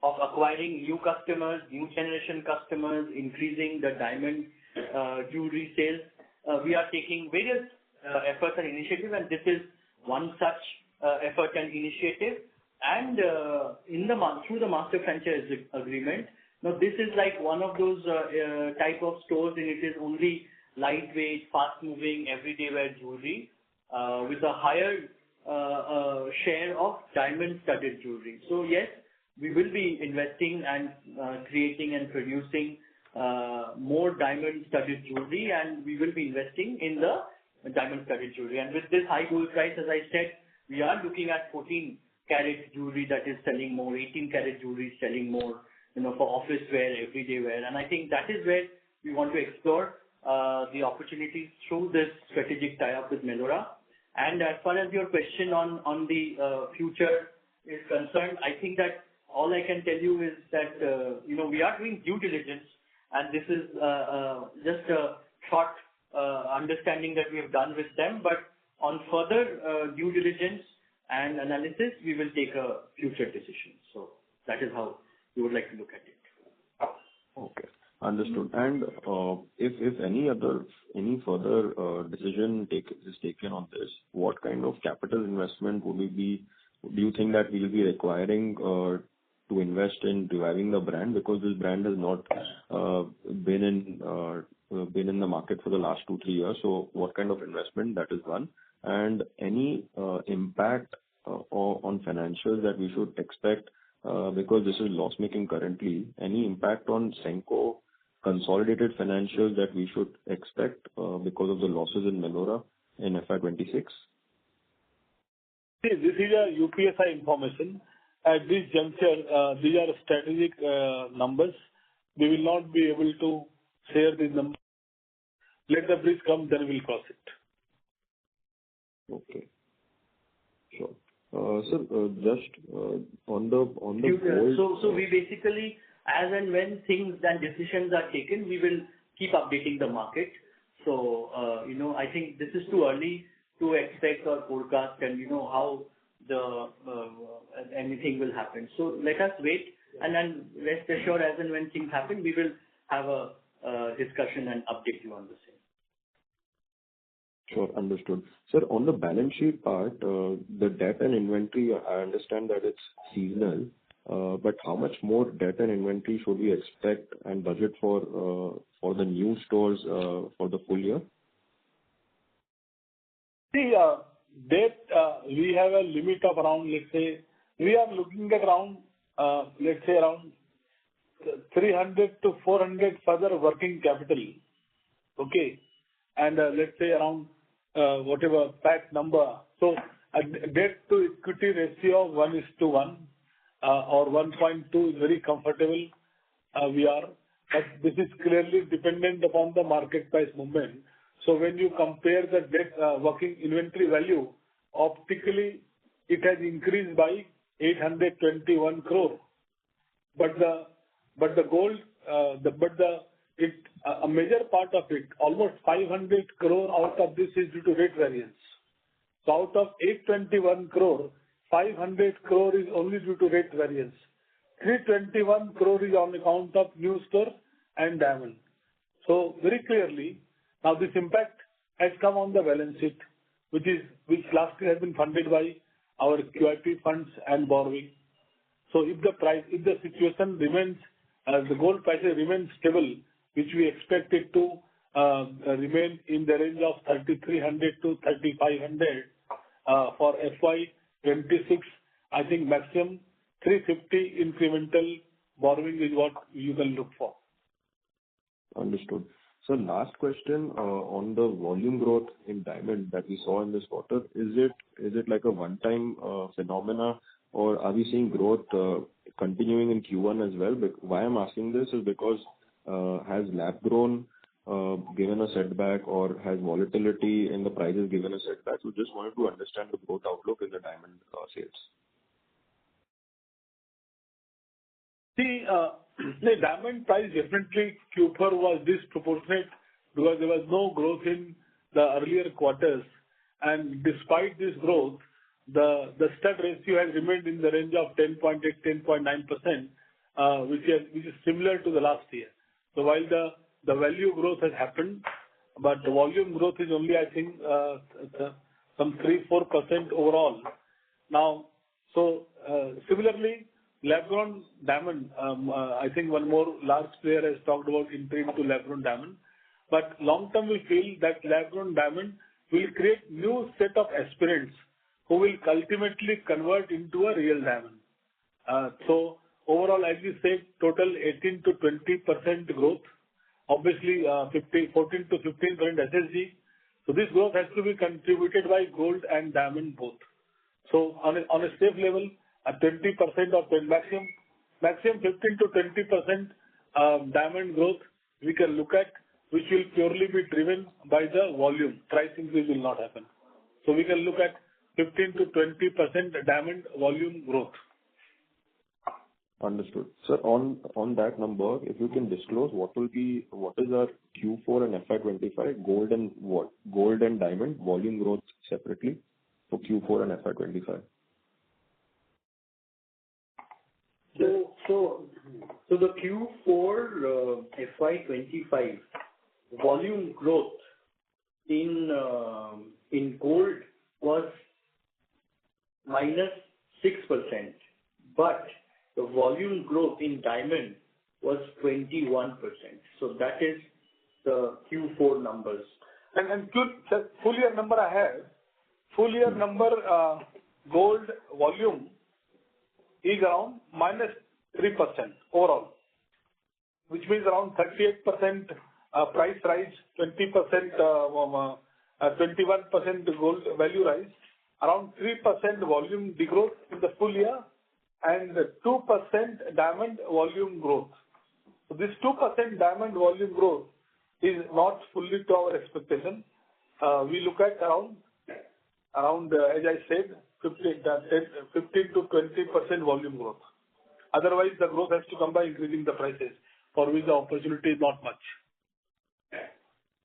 of acquiring new customers, new generation customers, increasing the diamond jewelry sales, we are taking various efforts and initiatives, and this is one such effort and initiative. And through the master franchise agreement, now this is like one of those type of stores, and it is only lightweight, fast-moving, everyday wear jewelry with a higher share of diamond-studded jewelry. So yes, we will be investing and creating and producing more diamond-studded jewelry, and we will be investing in the diamond-studded jewelry. And with this high gold price, as I said, we are looking at 14-carat jewelry that is selling more, 18-carat jewelry selling more, for office wear, everyday wear. And I think that is where we want to explore the opportunities through this strategic tie-up with Melora. And as far as your question on the future is concerned, I think that all I can tell you is that, we are doing due diligence, and this is just a short understanding that we have done with them. But on further due diligence and analysis, we will take a future decision. So that is how we would like to look at it. Okay. Understood. And if any further decision is taken on this, what kind of capital investment would we be? Do you think that we will be requiring to invest in reviving the brand, because this brand has not been in the market for the last 2-3 years? So what kind of investment? That is one. And any impact on financials that we should expect, because this is loss making currently? Any impact on Senco consolidated financials that we should expect because of the losses in Melora in FY26? See, this is a UPSI information. At this juncture, these are strategic numbers. We will not be able to share these numbers. Let the bridge come, then we'll cross it. Okay. Sure. Sir, just on the gold. So we basically, as and when things and decisions are taken, we will keep updating the market. So, I think this is too early to expect or forecast and, how anything will happen. So let us wait, and then rest assured, as and when things happen, we will have a discussion and update you on the same. Sure. Understood. Sir, on the balance sheet part, the debt and inventory, I understand that it's seasonal, but how much more debt and inventory should we expect and budget for the new stores for the full year? See, debt, we have a limit of around, let's say, we are looking at around, let's say, around 300 to 400 further working capital. Okay. And let's say around whatever PAT number. So a debt to equity ratio of 1:1 or 1.2 is very comfortable. We are, but this is clearly dependent upon the market price movement. So when you compare the debt working inventory value, optically it has increased by 821 crore. But the gold, a major part of it, almost 500 crore out of this is due to rate variance. So out of 821 crore, 500 crore is only due to rate variance. 321 crore is on account of new store and diamond. So very clearly, now this impact has come on the balance sheet, which last year has been funded by our QIP funds and borrowing. So if the situation remains, the gold prices remain stable, which we expect it to remain in the range of 3,300 to 3,500 for FY26, I think maximum 350 incremental borrowing is what you can look for. Understood. So last question on the volume growth in diamond that we saw in this quarter. Is it like a one-time phenomena, or are we seeing growth continuing in Q1 as well? Why I'm asking this is because has lab grown given a setback, or has volatility in the prices given a setback? So just wanted to understand the growth outlook in the diamond sales. See, the diamond price definitely Q4 was disproportionate because there was no growth in the earlier quarters. And despite this growth, the stud ratio has remained in the range of 10.8, 10.9%, which is similar to the last year. So while the value growth has happened, but the volume growth is only, I think, some 3-4% overall. Now, so similarly, lab-grown diamond, I think one more large player has talked about entry into lab-grown diamond. But long term, we feel that lab-grown diamond will create new set of aspirants who will ultimately convert into a real diamond. So overall, as we say, total 18 to 20% growth. Obviously, 14 to 15% SSG. So this growth has to be contributed by gold and diamond both. So on a safe level, a 20% or maximum 15 to 20% diamond growth we can look at, which will purely be driven by the volume. Price increase will not happen. So we can look at 15 to 20% diamond volume growth. Understood. Sir, on that number, if you can disclose what is our Q4 and FY25 gold and diamond volume growth separately for Q4 and FY25? So the Q4 FY25 volume growth in gold was minus 6%, but the volume growth in diamond was 21%. So that is the Q4 numbers. And full year number I have. Full year number gold volume is around minus 3% overall. which means around 38% price rise, 20%, 21% gold value rise, around 3% volume degrowth in the full year, and 2% diamond volume growth. So this 2% diamond volume growth is not fully to our expectation. We look at around as I said, 15 to 20% volume growth. Otherwise, the growth has to come by increasing the prices, for which the opportunity is not much.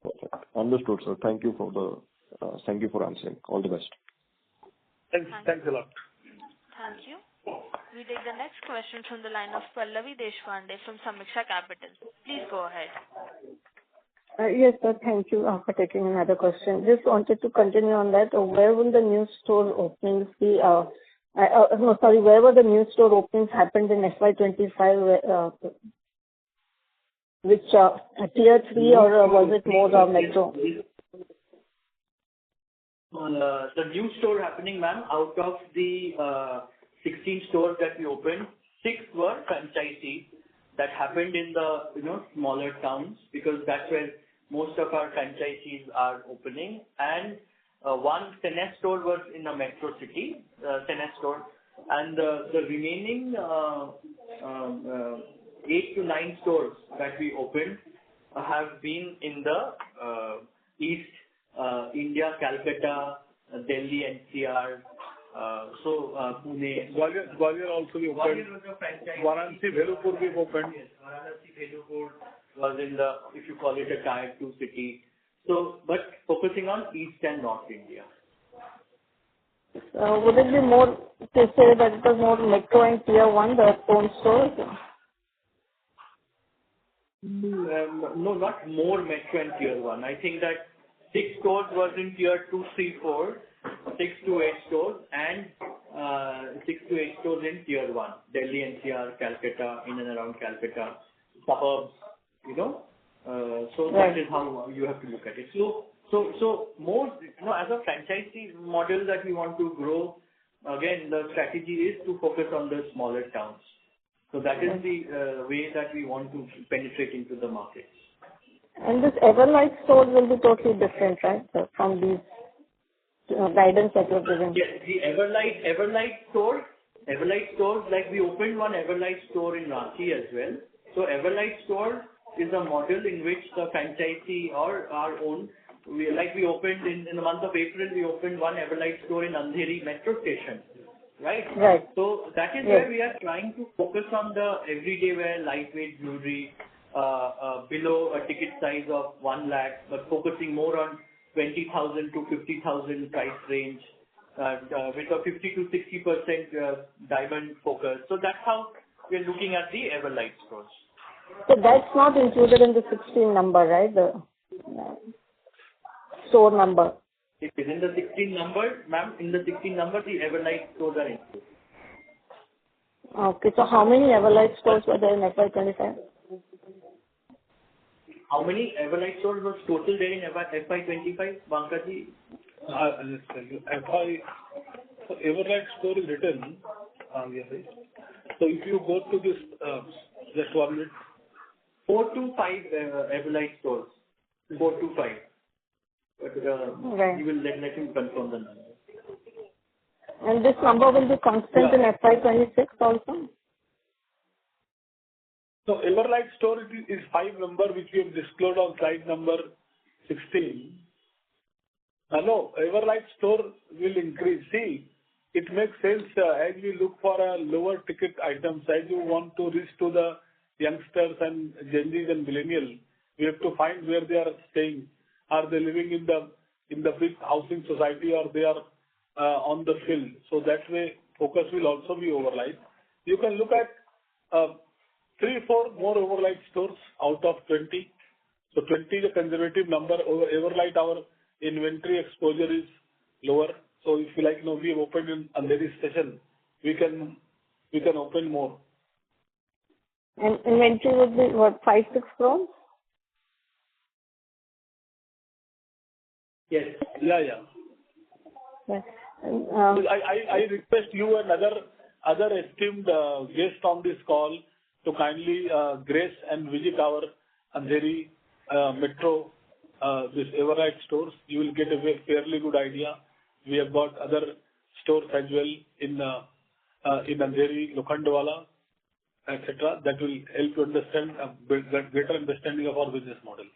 Perfect. Understood, sir. Thank you for answering. All the best. Thanks a lot. Thank you. We take the next question from the line of Pallavi Deshpande from Samiksha Capital. Please go ahead. Yes, sir. Thank you for taking another question. Just wanted to continue on that. Where will the new store openings be? Where were the new store openings happened in FY25? Which tier 3 or was it more metro? The new store happening, ma'am, out of the 16 stores that we opened, 6 were franchisees that happened in the smaller towns, because that's where most of our franchisees are opening, and one Senco store was in a metro city, Senco store, and the remaining 8 to 9 stores that we opened have been in the East India, Calcutta, Delhi NCR, Pune. Gwalior also we opened. Gwalior was a franchise. Varanasi, Bhelupur we opened. Yes, Varanasi, Bhelupur was in the, if you call it a tier 2 city. So, but focusing on East and North India. Would it be more to say that it was more metro and tier 1, the own stores? No, not more metro and tier 1. I think that 6 stores was in tier 2, 3, 4, 6 to 8 stores, and 6 to 8 stores in tier 1, Delhi NCR, Calcutta, in and around Calcutta, suburbs, so that is how you have to look at it. So more, as a franchisee model that we want to grow, again, the strategy is to focus on the smaller towns. So that is the way that we want to penetrate into the markets. And this Everlight store will be totally different, right, from these guidance that you're giving? Yes, the Everlight stores, like we opened one Everlight store in Ranchi as well. So Everlight store is a model in which the franchisee or our own, we opened in the month of April, we opened one Everlight store in Andheri metro station. Right? Right. So that is where we are trying to focus on the everyday wear, lightweight jewelry, below a ticket size of 1 lakh, but focusing more on 20,000 to 50,000 price range, with a 50 to 60% diamond focus. So that's how we are looking at the Everlight stores. So that's not included in the 16 number, right? The store number. It is in the 16 number, ma'am. In the 16 number, the Everlight stores are included. Okay, so how many Everlight stores were there in FY25? How many Everlight stores was total there in FY25, Bankaji? I'll just tell you. So Everlight store is written. So if you go to this, just 1 minute. 4 to 5 Everlight stores. 4 to 5. But you will let him confirm the number. And this number will be constant in FY26 also? So Everlight store is 5 number, which we have disclosed on slide number 16. No, Everlight store will increase. See, it makes sense as we look for a lower ticket items, as you want to reach to the youngsters and Gen Zs and millennials. We have to find where they are staying. Are they living in the big housing society, or they are on the field? So that way, focus will also be Everlight. You can look at 3-4 more Everlight stores out of 20. So 20 is a conservative number. Everlight, our inventory exposure is lower. So if you like, we have opened in Andheri station, we can open more. And inventory would be what, 5-6 crores? Yes. Yeah. Yes. I request you and other esteemed guests on this call to kindly grace and visit our Andheri Metro, this Everlight stores. You will get a fairly good idea. We have got other stores as well in Andheri, Lokhandwala, etc. That will help you understand greater understanding of our business model.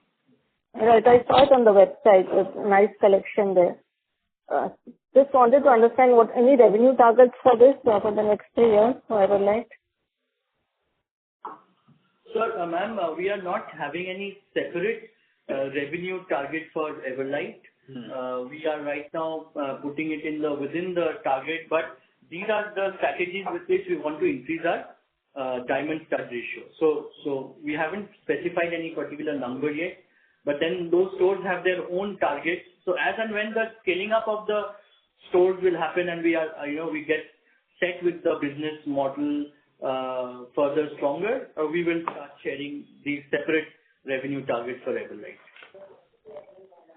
Right, I saw it on the website. It's a nice collection there. Just wanted to understand what any revenue targets for this for the next 3 years for Everlight. Sir, ma'am, we are not having any separate revenue target for Everlight. We are right now putting it within the target, but these are the strategies with which we want to increase our diamond stud ratio. So we haven't specified any particular number yet, but then those stores have their own targets. So as and when the scaling up of the stores will happen and we are, we get set with the business model further stronger, we will start sharing these separate revenue targets for Everlight.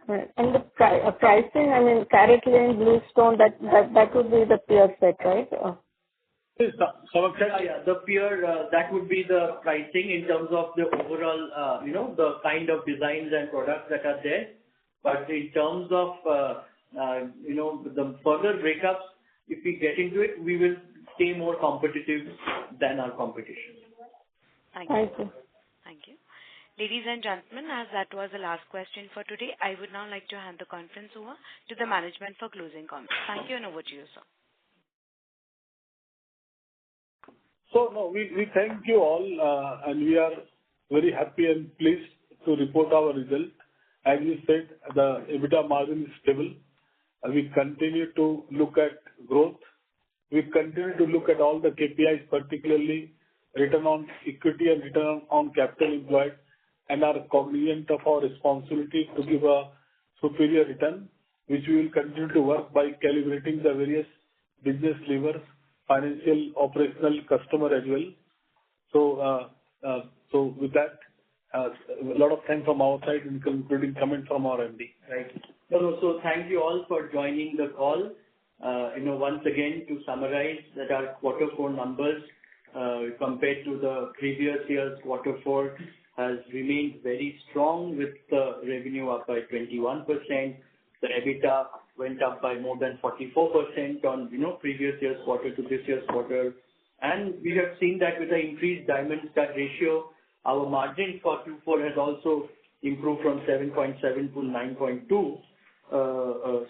Right. And the pricing, I mean, Carrot Lane, Bluestone, that would be the peer set, right? Yeah, the peer, that would be the pricing in terms of the overall, the kind of designs and products that are there. But in terms of, the further breakups, if we get into it, we will stay more competitive than our competition. Thank you. Thank you. Ladies and gentlemen, as that was the last question for today, I would now like to hand the conference over to the management for closing comments. Thank you, and over to you, sir. So, no, we thank you all, and we are very happy and pleased to report our result. As you said, the EBITDA margin is stable. We continue to look at growth. We continue to look at all the KPIs, particularly return on equity and return on capital employed, and are cognizant of our responsibility to give a superior return, which we will continue to work by calibrating the various business levers, financial, operational, customer as well. So with that, a lot of thanks from our side, including comment from our MD. Right. So thank you all for joining the call. Once again, to summarize that our quarter 4 numbers compared to the previous year's quarter 4 has remained very strong, with the revenue up by 21%. The EBITDA went up by more than 44% on previous year's quarter to this year's quarter. And we have seen that with the increased diamond stud ratio, our margin for Q4 has also improved from 7.7 to 9.2.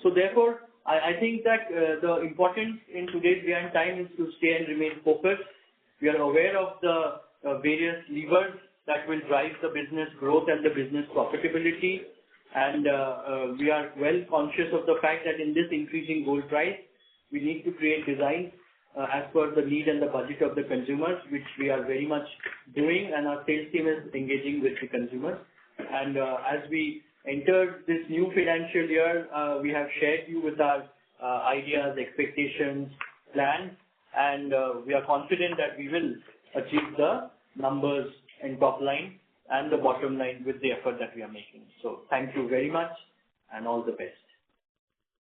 So therefore, I think that the importance in today's day and time is to stay and remain focused. We are aware of the various levers that will drive the business growth and the business profitability. And we are well conscious of the fact that in this increasing gold price, we need to create designs as per the need and the budget of the consumers, which we are very much doing, and our sales team is engaging with the consumers. And as we enter this new financial year, we have shared you with our ideas, expectations, plans, and we are confident that we will achieve the numbers in top line and the bottom line with the effort that we are making. So thank you very much and all the best.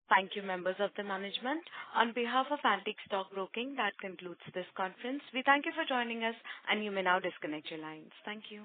Thank you, members of the management. On behalf of Antique Stock Broking, that concludes this conference. We thank you for joining us, and you may now disconnect your lines. Thank you.